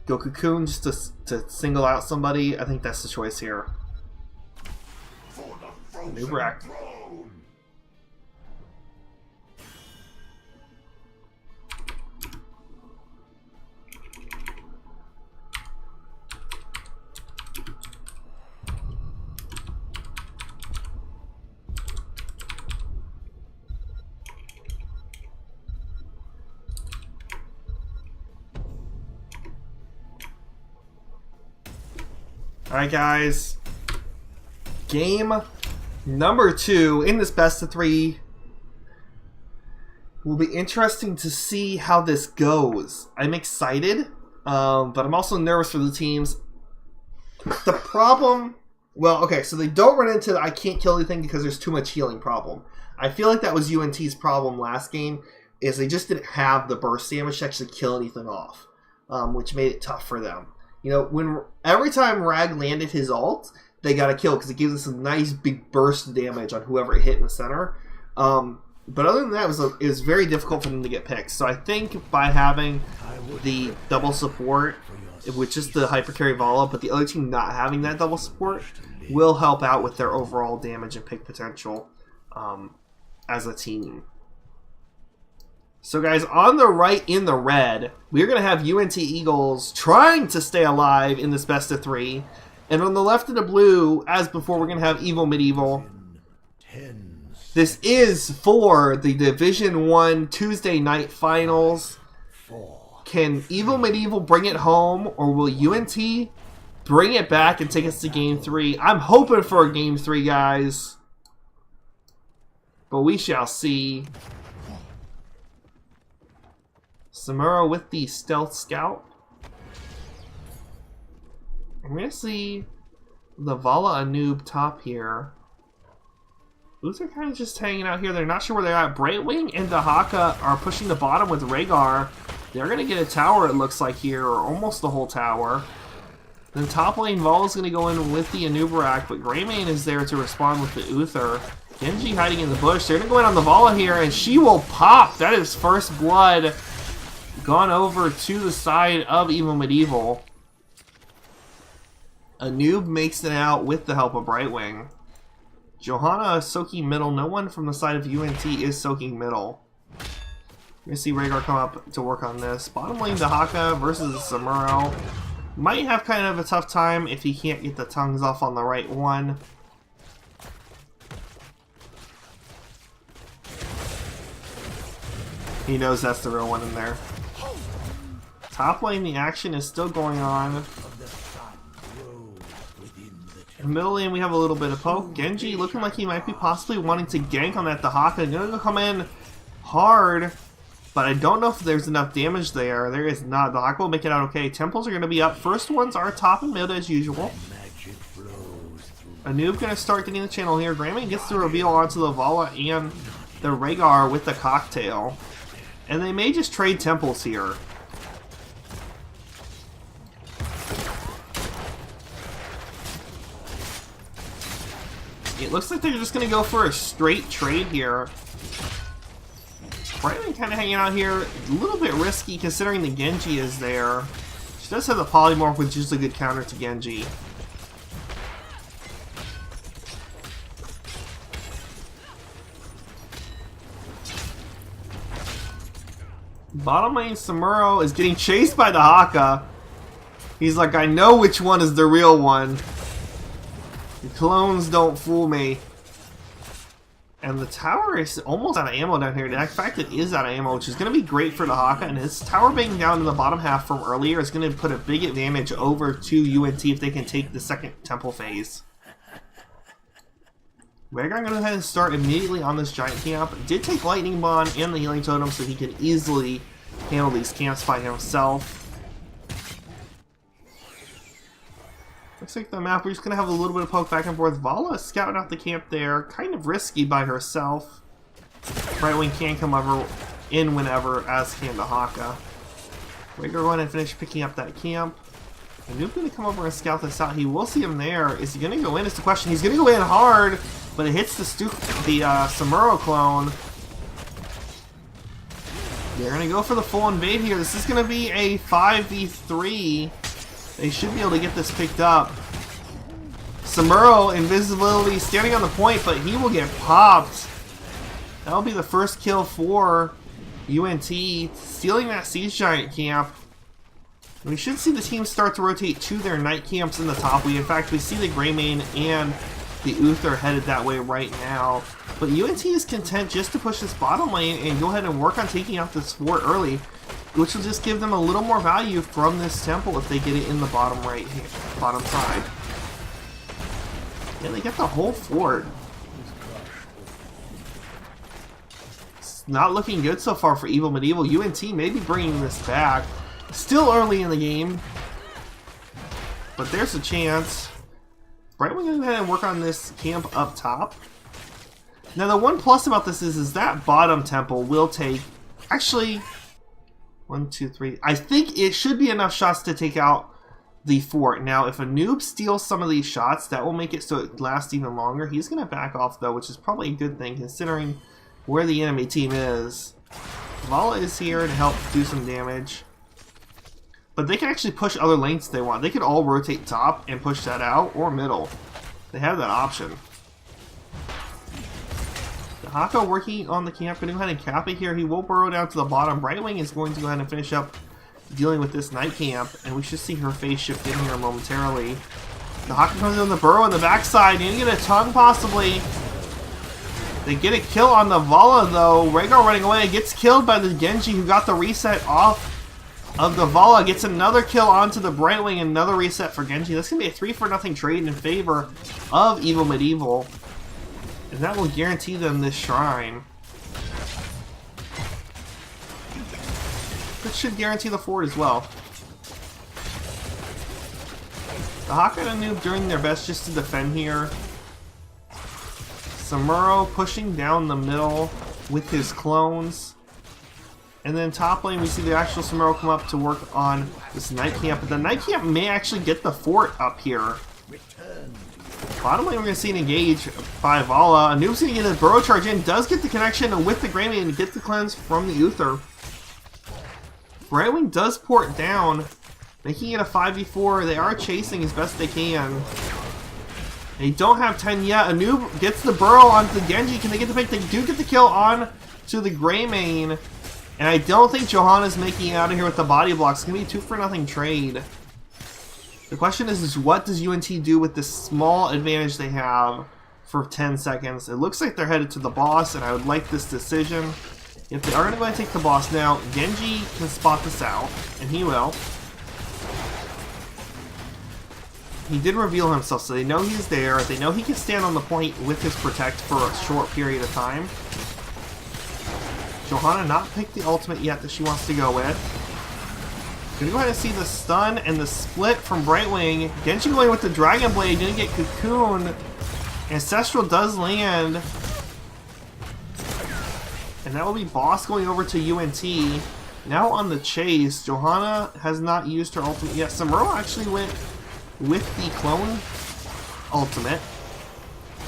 Go Cocoon just to single out somebody. I think that's the choice here. Nubrak. Alright guys, game number 2 in this best of 3. Will be interesting to see how this goes. I'm excited, but I'm also nervous for the teams. The problem, well, okay, so they don't run into the I can't kill anything because there's too much healing problem. I feel like that was UNT's problem last game, is they just didn't have the burst damage to actually kill anything off, which made it tough for them. You know, every time Rag landed his ult, they got a kill because it gives us a nice big burst damage on whoever it hit in the center. But other than that, it was very difficult for them to get picks. So I think by having the double support, with just the hyper carry Vala, but the other team not having that double support, will help out with their overall damage and pick potential as a team. So guys, on the right in the red, we're going to have UNT Eagles trying to stay alive in this best of 3. And on the left in the blue, as before, we're going to have Evel Medivhel. This is for the Division 1 Tuesday night finals. Can Evel Medivhel bring it home, or will UNT bring it back and take us to Game 3? I'm hoping for a Game 3, guys. But we shall see. Samuro with the Stealth Scout. We're going to see the Vala Anub top here. These are kind of just hanging out here. They're not sure where they're at. Brightwing and Dahaka are pushing the bottom with Rhaegar. They're going to get a tower, it looks like here, or almost the whole tower. Then top lane, Vala's going to go in with the Anubarak, but Greymane is there to respond with the Uther. Genji hiding in the bush. They're going to go in on the Vala here, and she will pop. That is first blood gone over to the side of Evel Medivhel. Anub makes it out with the help of Brightwing. Johanna soaking middle. No one from the side of UNT is soaking middle. We're going to see Rhaegar come up to work on this. Bottom lane, Dahaka versus Samuro. Might have kind of a tough time if he can't get the tongues off on the right one. He knows that's the real one in there. Top lane, the action is still going on. In the middle lane, we have a little bit of poke. Genji looking like he might be possibly wanting to gank on that Dahaka. Gonna come in hard, but I don't know if there's enough damage there. There is not. Dahaka will make it out okay. Temples are going to be up. First ones are top and mid as usual. Anub going to start getting the channel here. Greymane gets the reveal onto the Vala and the Rhaegar with the cocktail. And they may just trade temples here. It looks like they're just going to go for a straight trade here. Brightwing kind of hanging out here. A little bit risky considering the Genji is there. She does have the Polymorph, which is a good counter to Genji. Bottom lane Samuro is getting chased by the Haka. He's like, I know which one is the real one. The clones don't fool me. And the tower is almost out of ammo down here. In fact, it is out of ammo, which is going to be great for the Haka. And his tower being down in the bottom half from earlier is going to put a big advantage over to UNT if they can take the second temple phase. Rhaegar going to go ahead and start immediately on this giant camp. Did take Lightning Bond and the Healing Totem so he can easily handle these camps by himself. Looks like the map, we're just going to have a little bit of poke back and forth. Vala scouting out the camp there, kind of risky by herself. Brightwing can come over in whenever, as can the Haka. Rhaegar going and finish picking up that camp. Noob's going to come over and scout this out. He will see him there. Is he going to go in? Is the question. He's going to go in hard, but it hits the Samuro clone. They're going to go for the full invade here. This is going to be a 5v3. They should be able to get this picked up. Samuro, invisibility, standing on the point, but he will get popped. That'll be the first kill for UNT, stealing that Siege Giant camp. We should see the team start to rotate to their night camps in the top. In fact, we see the Greymane and the Uther headed that way right now. But UNT is content just to push this bottom lane and go ahead and work on taking out this fort early, which will just give them a little more value from this temple if they get it in the bottom right here, bottom side. Yeah, they get the whole fort. It's not looking good so far for Evel Medivhel. UNT may be bringing this back. Still early in the game, but there's a chance. Brightwing going to go ahead and work on this camp up top. Now the one plus about this is that bottom temple will take, actually, 1, 2, 3. I think it should be enough shots to take out the fort. Now if a noob steals some of these shots, that will make it so it lasts even longer. He's going to back off though, which is probably a good thing considering where the enemy team is. Vala is here to help do some damage. But they can actually push other lanes if they want. They could all rotate top and push that out, or middle. They have that option. The Haka working on the camp, going to go ahead and cap it here. He will burrow down to the bottom. Brightwing is going to go ahead and finish up dealing with this night camp, and we should see her face shift in here momentarily. The Haka comes in on the burrow on the backside. Need to get a tongue possibly. They get a kill on the Vala though. Rhaegar running away, gets killed by the Genji who got the reset off of the Vala, gets another kill onto the Brightwing, another reset for Genji. That's going to be a 3-for-0 trade in favor of Evel Medivhel. And that will guarantee them this shrine. That should guarantee the fort as well. The Haka and Noob doing their best just to defend here. Samuro pushing down the middle with his clones. And then top lane, we see the actual Samuro come up to work on this night camp. But the night camp may actually get the fort up here. Bottom lane, we're going to see an engage by Vala. Noob's going to get a burrow charge in. Does get the connection with the Greymane and get the cleanse from the Uther. Brightwing does port down, making it a 5v4. They are chasing as best they can. They don't have 10 yet. A noob gets the burrow onto the Genji. Can they get the pick? They do get the kill on to the Greymane. And I don't think Johanna's making it out of here with the body blocks. It's going to be a 2-for-0 trade. The question is what does UNT do with this small advantage they have for 10 seconds? It looks like they're headed to the boss, and I would like this decision. If they are going to go and take the boss now, Genji can spot this out, and he will. He did reveal himself, so they know he's there. They know he can stand on the point with his protect for a short period of time. Johanna not picked the ultimate yet that she wants to go with. Gonna go ahead and see the stun and the split from Brightwing. Genji going with the Dragon Blade, gonna get cocooned. Ancestral does land. And that will be boss going over to UNT. Now on the chase, Johanna has not used her ultimate yet. Samuro actually went with the clone ultimate.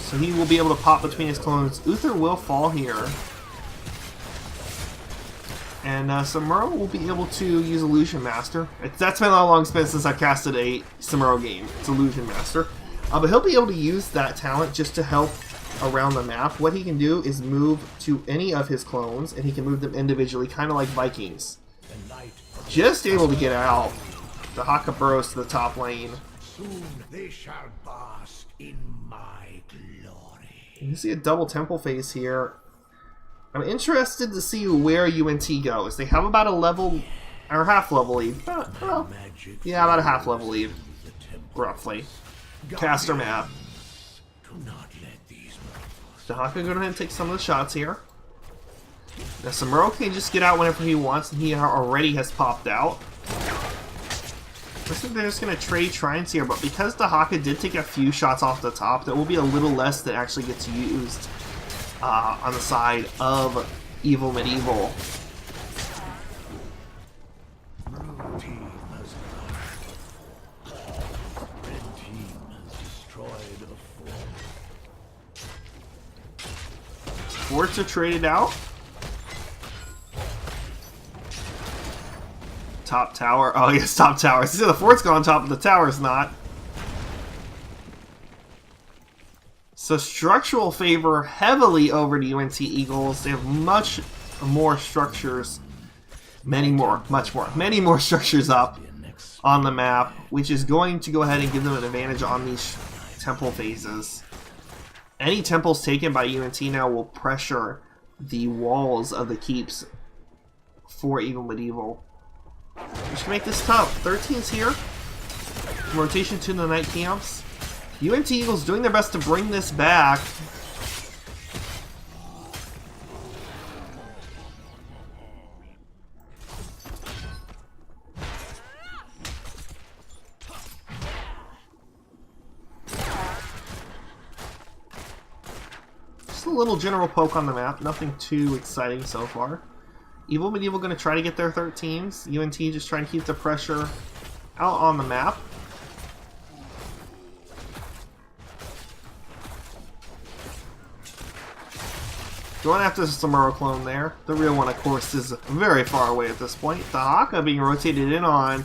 So he will be able to pop between his clones. Uther will fall here. And Samuro will be able to use Illusion Master. That's been a long spin since I've casted a Samuro game. It's Illusion Master. But he'll be able to use that talent just to help around the map. What he can do is move to any of his clones, and he can move them individually, kind of like Vikings. Just able to get out. The Haka burrows to the top lane. Soon they shall bask in my glory. You see a double temple phase here. I'm interested to see where UNT goes. They have about a level, or half level lead. Yeah, about a half level lead, roughly. Caster map. The Haka go ahead and take some of the shots here. Now Samuro can just get out whenever he wants, and he already has popped out. Looks like they're just going to trade Shrines here, but because the Haka did take a few shots off the top, there will be a little less that actually gets used on the side of Evel Medivhel. Blue team has died. Red team has destroyed a fort. Forts are traded out. Top tower. Oh, yes, top tower. See, the fort's gone top, but the tower's not. So structural favor heavily over the UNT Eagles. They have much more structures. Many more structures up on the map, which is going to go ahead and give them an advantage on these temple phases. Any temples taken by UNT now will pressure the walls of the keeps for Evel Medivhel. We should make this tough. 13's here. Rotation to the night camps. UNT Eagles doing their best to bring this back. Just a little general poke on the map. Nothing too exciting so far. Evel Medivhel going to try to get their 13s. UNT just trying to keep the pressure out on the map. Going after the Samuro clone there. The real one, of course, is very far away at this point. The Haka being rotated in on.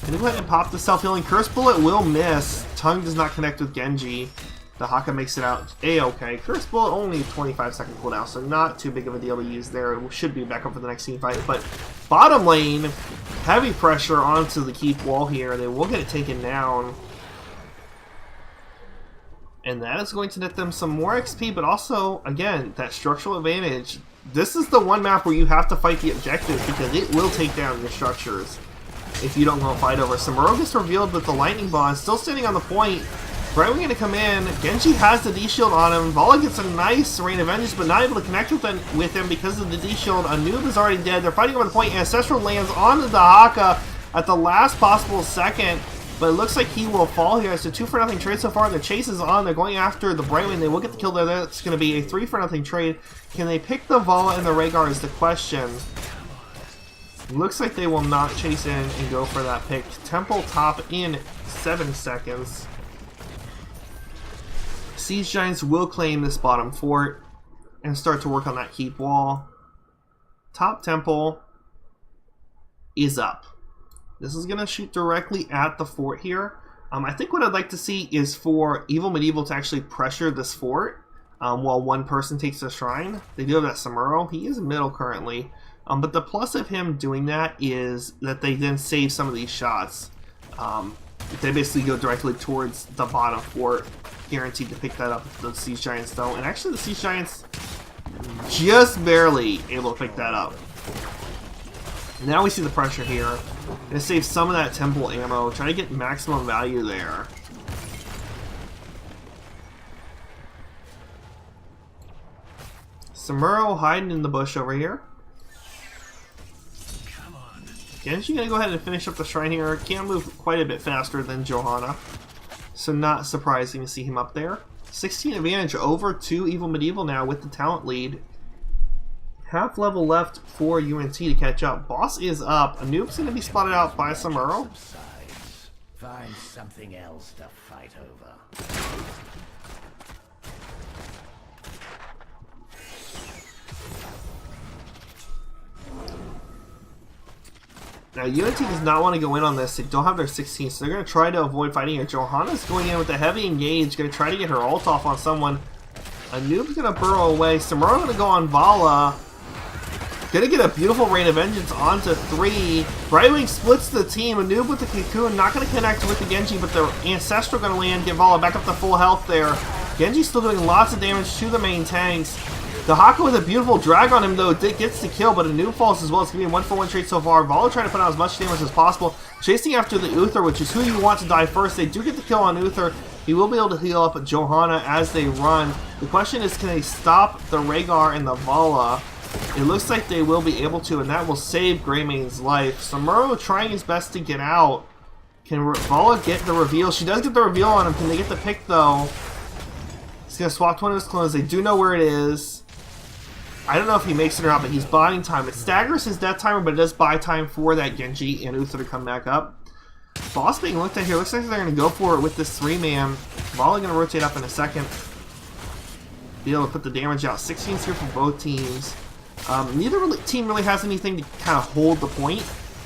Gonna go ahead and pop the self-healing. Curse Bullet will miss. Tongue does not connect with Genji. The Haka makes it out A-okay. Curse Bullet only 25-second cooldown, so not too big of a deal to use there. It should be back up for the next team fight. But bottom lane, heavy pressure onto the keep wall here. They will get it taken down. And that is going to net them some more XP, but also, again, that structural advantage. This is the one map where you have to fight the objectives because it will take down your structures if you don't go fight over. Samuro gets revealed with the Lightning Bond, still standing on the point. Brightwing going to come in. Genji has the D-Shield on him. Vala gets a nice Rain of Vengeance, but not able to connect with him because of the D-Shield. Anub is already dead. They're fighting over the point. Ancestral lands onto the Haka at the last possible second. But it looks like he will fall here. It's a 2-for-0 trade so far. The chase is on. They're going after the Brightwing. They will get the kill there. That's going to be a 3-for-0 trade. Can they pick the Vala and the Rhaegar is the question. Looks like they will not chase in and go for that pick. Temple top in 7 seconds. Siege Giants will claim this bottom fort and start to work on that keep wall. Top Temple is up. This is going to shoot directly at the fort here. I think what I'd like to see is for Evel Medivhel to actually pressure this fort while one person takes the shrine. They do have that Samuro. He is middle currently. But the plus of him doing that is that they then save some of these shots. They basically go directly towards the bottom fort. Guaranteed to pick that up if the Siege Giants don't. And actually the Siege Giants just barely able to pick that up. Now we see the pressure here. Gonna save some of that temple ammo. Try to get maximum value there. Samuro hiding in the bush over here. Genji gonna go ahead and finish up the shrine here. Can move quite a bit faster than Johanna. So not surprising to see him up there. 16 advantage over to Evel Medivhel now with the talent lead. Half level left for UNT to catch up. Boss is up. Anub's going to be spotted out by Samuro. Find something else to fight over. Now, UNT does not want to go in on this. They don't have their 16, so they're going to try to avoid fighting here. Johanna's going in with a heavy engage, going to try to get her ult off on someone. A noob's going to burrow away. Samuro going to go on Vala. Going to get a beautiful Rain of Vengeance onto 3. Brightwing splits the team. A noob with the Cocoon, not going to connect with the Genji, but the Ancestral going to land, get Vala back up to full health there. Genji's still doing lots of damage to the main tanks. The Haka with a beautiful drag on him, though, gets the kill, but a noob falls as well. It's going to be a 1-for-1 trade so far. Vala trying to put out as much damage as possible. Chasing after the Uther, which is who you want to die first. They do get the kill on Uther. He will be able to heal up Johanna as they run. The question is, can they stop the Rhaegar and the Vala? It looks like they will be able to, and that will save Greymane's life. Samuro trying his best to get out. Can Vala get the reveal? She does get the reveal on him. Can they get the pick, though? He's going to swap to one of his clones. They do know where it is. I don't know if he makes it or not, but he's buying time. It staggers his death timer, but it does buy time for that Genji and Uther to come back up. Boss being looked at here. Looks like they're going to go for it with this 3-man. Vala going to rotate up in a second. Be able to put the damage out. 16s here for both teams. Neither team really has anything to kind of hold the point.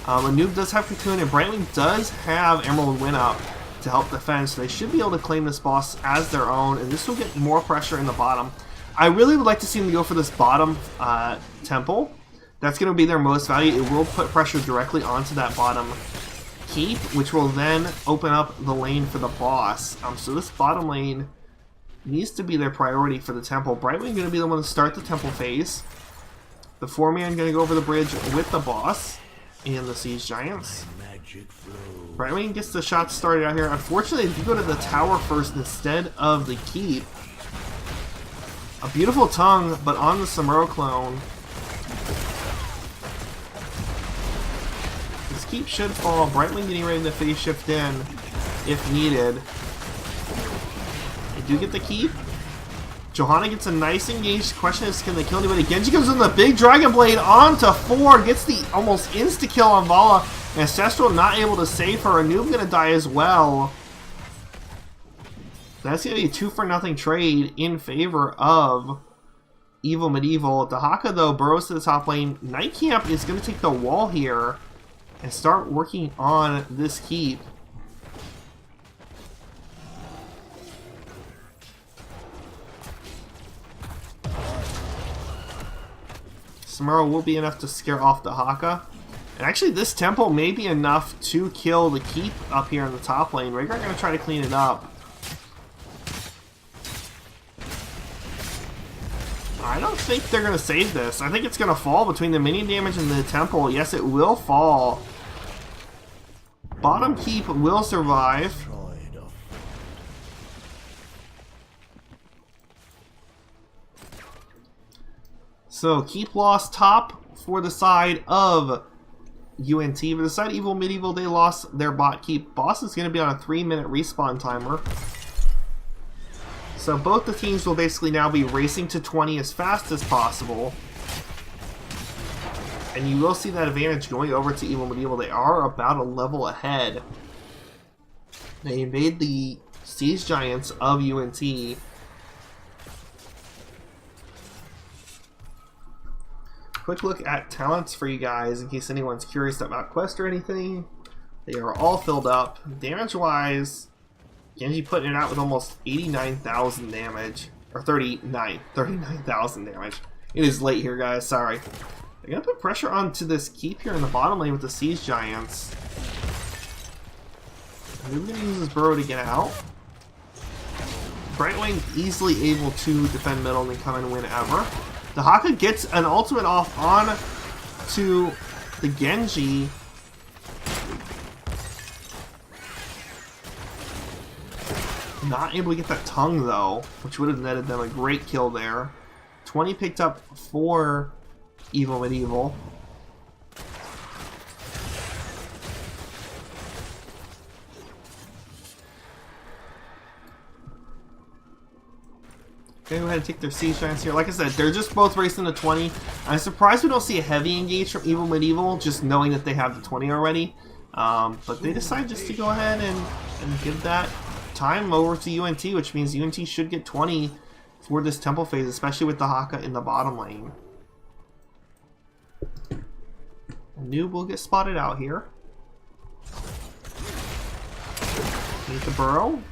A noob does have Cocoon, and Brightwing does have Emerald Win up to help defend, so they should be able to claim this boss as their own, and this will get more pressure in the bottom. I really would like to see them go for this bottom temple. That's going to be their most value. It will put pressure directly onto that bottom keep, which will then open up the lane for the boss. So this bottom lane needs to be their priority for the temple. Brightwing going to be the one to start the temple phase. The 4-man going to go over the bridge with the boss and the Siege Giants. Brightwing gets the shots started out here. Unfortunately, they do go to the tower first instead of the keep. A beautiful tongue, but on the Samuro clone. This keep should fall. Brightwing getting ready to phase shift in if needed. They do get the keep. Johanna gets a nice engage. Question is, can they kill anybody? Genji comes in the big Dragon Blade onto 4. Gets the almost insta-kill on Vala. Ancestral not able to save her. A noob gonna die as well. That's going to be a 2-for-0 trade in favor of Evel Medivhel. The Haka, though, burrows to the top lane. Night Camp is going to take the wall here and start working on this keep. Samuro will be enough to scare off the Haka. And actually, this temple may be enough to kill the keep up here in the top lane. Rhaegar going to try to clean it up. I don't think they're going to save this. I think it's going to fall between the minion damage and the temple. Yes, it will fall. Bottom keep will survive. So, keep lost top for the side of UNT. For the side of Evel Medivhel, they lost their bot keep. Boss is going to be on a 3-minute respawn timer. So both the teams will basically now be racing to 20 as fast as possible. And you will see that advantage going over to Evel Medivhel. They are about a level ahead. They invade the Siege Giants of UNT. Quick look at talents for you guys in case anyone's curious about quest or anything. They are all filled up. Damage-wise, Genji putting it out with almost 89,000 damage. Or 39,000 damage. It is late here, guys. Sorry. They're going to put pressure onto this keep here in the bottom lane with the Siege Giants. They're going to use this burrow to get out. Brightwing easily able to defend middle and come and win ever. The Haka gets an ultimate off on to the Genji. Not able to get that tongue, though, which would have netted them a great kill there. 20 picked up for Evel Medivhel. Okay, go ahead and take their Siege Giants here. Like I said, they're just both racing to 20. I'm surprised we don't see a heavy engage from Evel Medivhel, just knowing that they have the 20 already. But they decide just to go ahead and give that time over to UNT, which means UNT should get 20 for this temple phase, especially with the Haka in the bottom lane. Noob will get spotted out here. Need the burrow.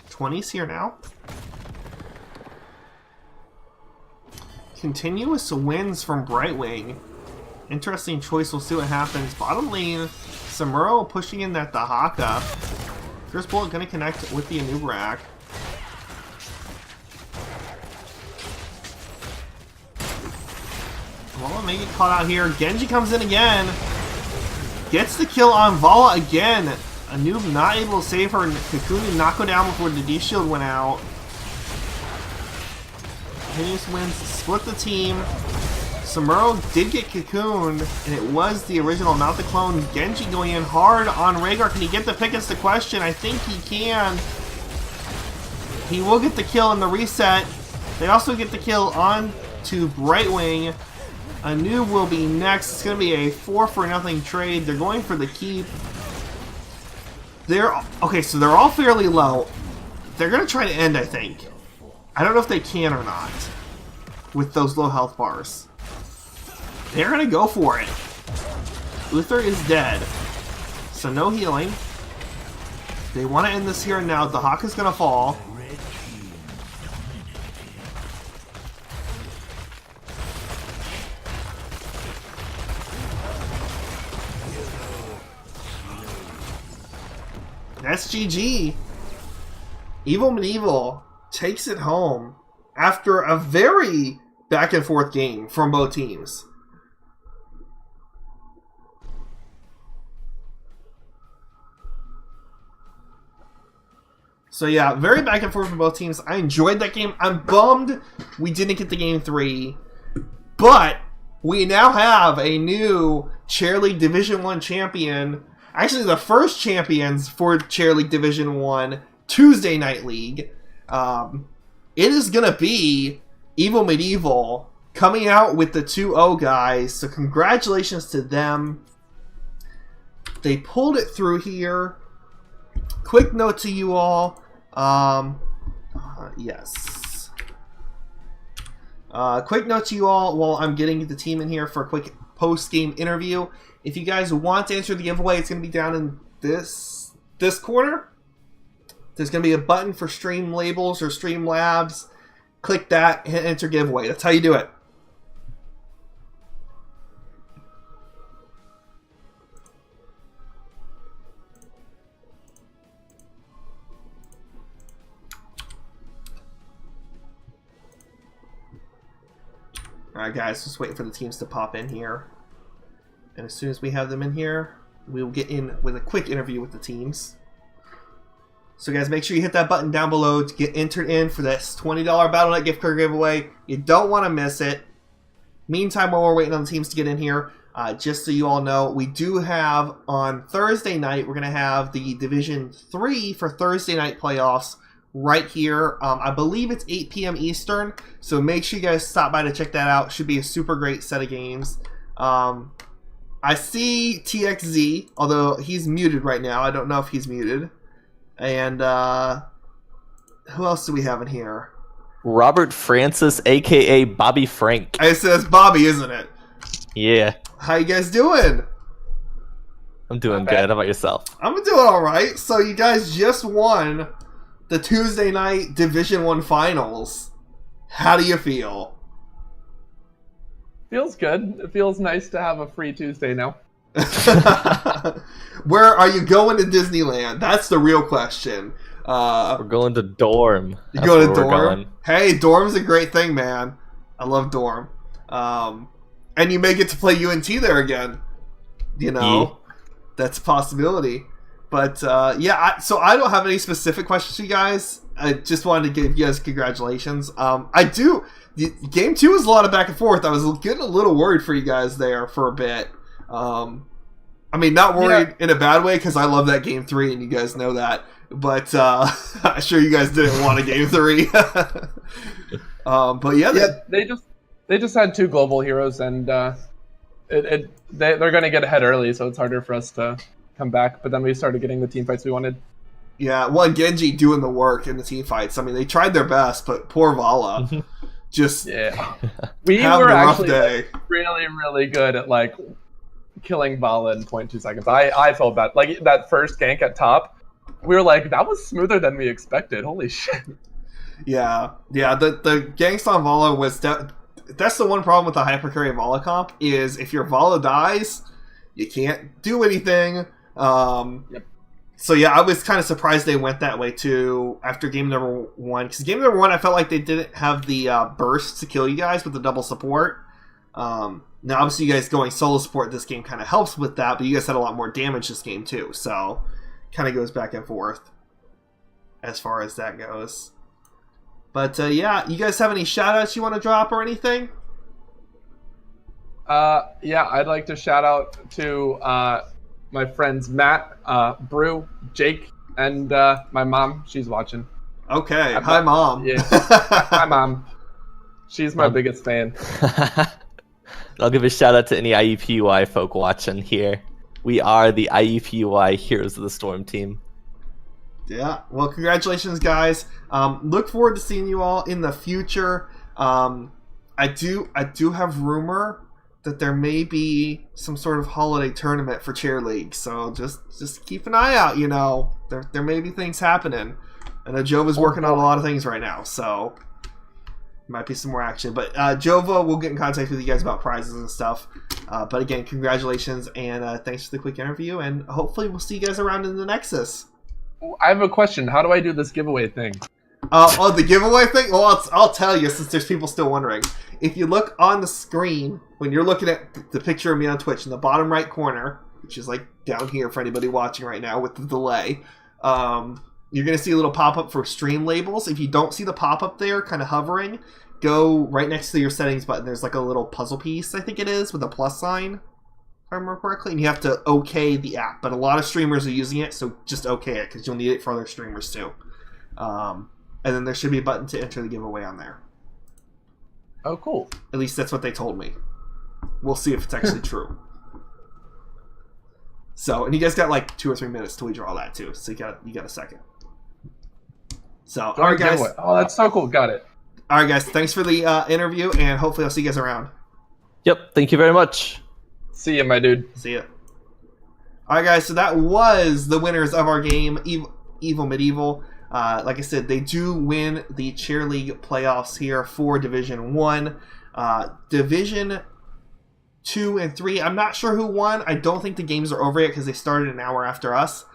20's here now. Continuous wins from Brightwing. Interesting choice. We'll see what happens. Bottom lane, Samuro pushing in that Dahaka. First bullet going to connect with the Anubrak. Vala may get caught out here. Genji comes in again. Gets the kill on Vala again. Anub not able to save her. Cocoon did not go down before the D-Shield went out. Continuous wins. Split the team. Samuro did get cocooned, and it was the original, not the clone. Genji going in hard on Rhaegar. Can he get the pick? Is the question. I think he can. He will get the kill in the reset. They also get the kill on to Brightwing. Anub will be next. It's going to be a 4-for-0 trade. They're going for the keep. Okay, so they're all fairly low. They're going to try to end, I think. I don't know if they can or not with those low health bars. They're going to go for it. Uther is dead, so no healing. They want to end this here and now. The Hawk is going to fall. That's GG. Evil Medivhel takes it home after a very back and forth game from both teams. So yeah, very back and forth from both teams. I enjoyed that game. I'm bummed we didn't get the game 3, but we now have a new Chair League Division 1 champion. Actually, the first champions for Chair League Division 1 Tuesday Night League. It is going to be Evil Medivhel coming out with the 2-0 guys. So congratulations to them. They pulled it through here. Quick note to you all. Yes. Quick note to you all while I'm getting the team in here for a quick post-game interview. If you guys want to enter the giveaway, it's going to be down in this corner. There's going to be a button for Stream Labels or Stream Labs. Click that and enter giveaway. That's how you do it. Alright guys, just waiting for the teams to pop in here. And as soon as we have them in here, we will get in with a quick interview with the teams. So guys, make sure you hit that button down below to get entered in for this $20 Battle.net gift card giveaway. You don't want to miss it. Meantime, while we're waiting on the teams to get in here, just so you all know, we do have on Thursday night, we're going to have the Division 3 for Thursday night playoffs right here. I believe it's 8 p.m. Eastern, so make sure you guys stop by to check that out. Should be a super great set of games. I see TXZ, although he's muted right now. I don't know if he's muted. And who else do we have in here? Robert Francis, a.k.a. Bobby Frank. I said it's Bobby, isn't it? Yeah. How you guys doing? I'm doing good. How about yourself? I'm doing all right. So you guys just won the Tuesday night Division 1 finals. How do you feel? Feels good. It feels nice to have a free Tuesday now. Where are you going to Disneyland? That's the real question. We're going to Dorm. You go to Dorm? Hey, Dorm's a great thing, man. I love Dorm. And you may get to play UNT there again. You know, that's a possibility. But yeah, so I don't have any specific questions for you guys. I just wanted to give you guys congratulations. I do. Game 2 was a lot of back and forth. I was getting a little worried for you guys there for a bit. I mean, not worried in a bad way because I love that Game 3 and you guys know that. But I'm sure you guys didn't want a Game 3. But yeah, they just had 2 global heroes and they're going to get ahead early, so it's harder for us to come back. But then we started getting the team fights we wanted. Yeah, well, Genji doing the work in the team fights. I mean, they tried their best, but poor Vala. just Yeah. We having were a rough actually day. really, really good at like killing Vala in 0.2 seconds. I felt bad. Like that first gank at top, we were like, that was smoother than we expected. Holy shit. Yeah. The ganks on Vala was that's the one problem with the hypercarry Vala comp is if your Vala dies, you can't do anything. Yep. So yeah, I was kind of surprised they went that way too after game number 1. Because game number 1, I felt like they didn't have the burst to kill you guys with the double support. Now, obviously, you guys going solo support this game kind of helps with that, but you guys had a lot more damage this game too, so kind of goes back and forth as far as that goes. But yeah, you guys have any shout-outs you want to drop or anything? Yeah, I'd like to shout out to my friends Matt, Brew, Jake, and my mom. She's watching. Okay, hi Mom. Yeah, hi Mom. She's my biggest fan. I'll give a shout out to any IUPUI folk watching here. We are the IUPUI Heroes of the Storm team. Yeah, well, congratulations, guys. Look forward to seeing you all in the future. I do have rumor that there may be some sort of holiday tournament for Chair League, so just keep an eye out. You know, there may be things happening. I know Jova's working on a lot of things right now, so might be some more action. But Jova will get in contact with you guys about prizes and stuff. But again, congratulations and thanks for the quick interview, and hopefully we'll see you guys around in the Nexus. I have a question. How do I do this giveaway thing? Oh, the giveaway thing? Well, I'll tell you since there's people still wondering. If you look on the screen, when you're looking at the picture of me on Twitch, in the bottom right corner, which is like down here for anybody watching right now with the delay, you're going to see a little pop-up for stream labels. If you don't see the pop-up there, kind of hovering, go right next to your settings button. There's like a little puzzle piece, I think it is, with a plus sign, if I remember correctly. And you have to okay the app. But a lot of streamers are using it, so just okay it, because you'll need it for other streamers too. And then there should be a button to enter the giveaway on there. Oh, cool. At least that's what they told me. We'll see if it's actually true. So, and you guys got like 2 or 3 minutes to redraw that too. So you got a second. So, all right, guys. Oh, that's so cool. Got it. All right, guys. Thanks for the interview, and hopefully I'll see you guys around. Yep, thank you very much. See ya, my dude. See ya. All right, guys. So that was the winners of our game, Evil Medieval. Like I said, they do win the Chair League playoffs here for Division 1. Division 2 and 3, I'm not sure who won. I don't think the games are over yet because they started an hour after us.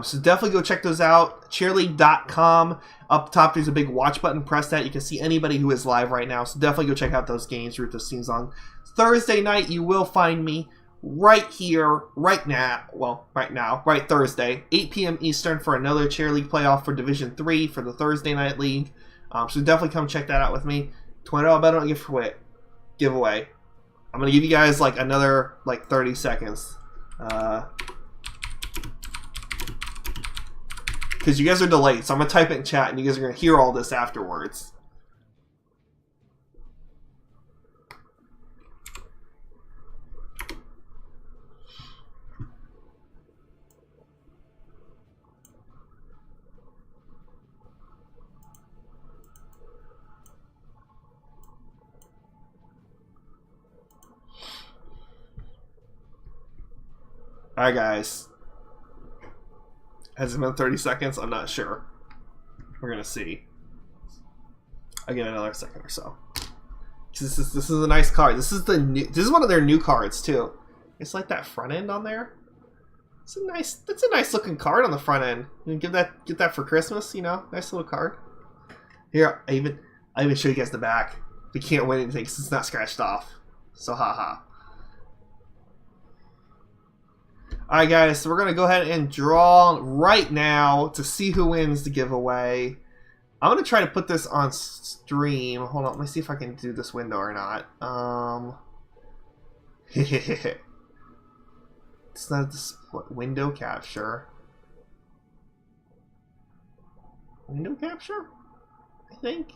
So definitely go check those out. Chairleague.com. Up top, there's a big watch button. Press that. You can see anybody who is live right now. So definitely go check out those games. Root those teams on. Thursday night, you will find me right here, right now, right Thursday, 8 p.m. Eastern for another Chair League playoff for Division 3 for the Thursday Night League. So definitely come check that out with me. $20 bet on giveaway. I'm going to give you guys like another 30 seconds. Because you guys are delayed, so I'm going to type it in chat and you guys are going to hear all this afterwards. Alright, guys. Has it been 30 seconds? I'm not sure. We're going to see. I'll get another second or so. This is a nice card. This is one of their new cards, too. It's like that front end on there. That's a nice looking card on the front end. You can get that for Christmas, you know? Nice little card. Here, I even show you guys the back. We can't win anything because it's not scratched off. So haha. Alright guys, so we're going to go ahead and draw right now to see who wins the giveaway. I'm going to try to put this on stream. Hold on, let me see if I can do this window or not. It's not this window capture. Window capture? I think.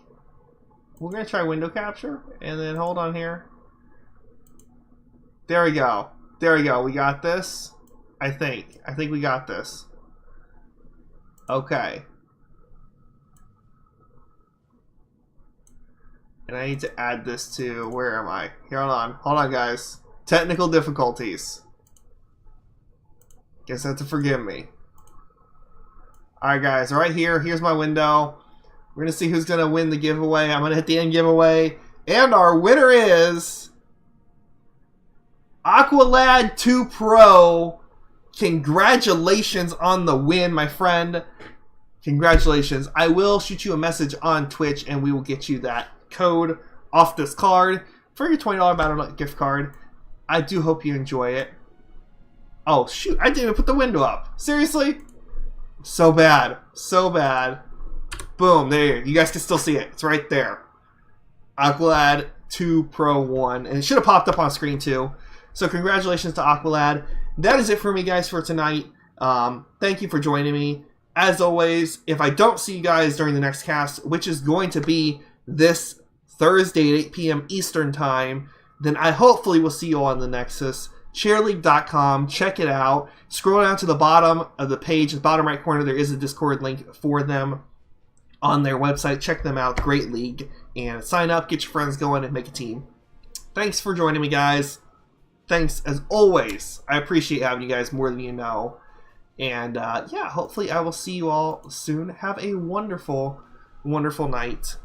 We're going to try window capture. And then hold on here. There we go. There we go. We got this. I think we got this. Okay. And I need to add this to, where am I? Here, hold on guys. Technical difficulties. Guess you have to forgive me. Alright guys, right here, here's my window. We're going to see who's going to win the giveaway. I'm going to hit the end giveaway. And our winner is Aqualad 2 Pro. Congratulations on the win, my friend. Congratulations. I will shoot you a message on Twitch and we will get you that code off this card for your $20 Battle.net gift card. I do hope you enjoy it. Oh, shoot. I didn't even put the window up. Seriously? So bad. So bad. Boom. There. You guys can still see it. It's right there. Aqualad 2 Pro 1. And it should have popped up on screen too. So congratulations to Aqualad. That is it for me, guys, for tonight. Thank you for joining me. As always, if I don't see you guys during the next cast, which is going to be this Thursday at 8 p.m. Eastern Time, then I hopefully will see you all on the Nexus. Cheerleague.com, check it out. Scroll down to the bottom of the page, the bottom right corner, there is a Discord link for them on their website. Check them out, great league. And sign up, get your friends going, and make a team. Thanks for joining me, guys. Thanks, as always. I appreciate having you guys more than you know. And, yeah, hopefully I will see you all soon. Have a wonderful, wonderful night.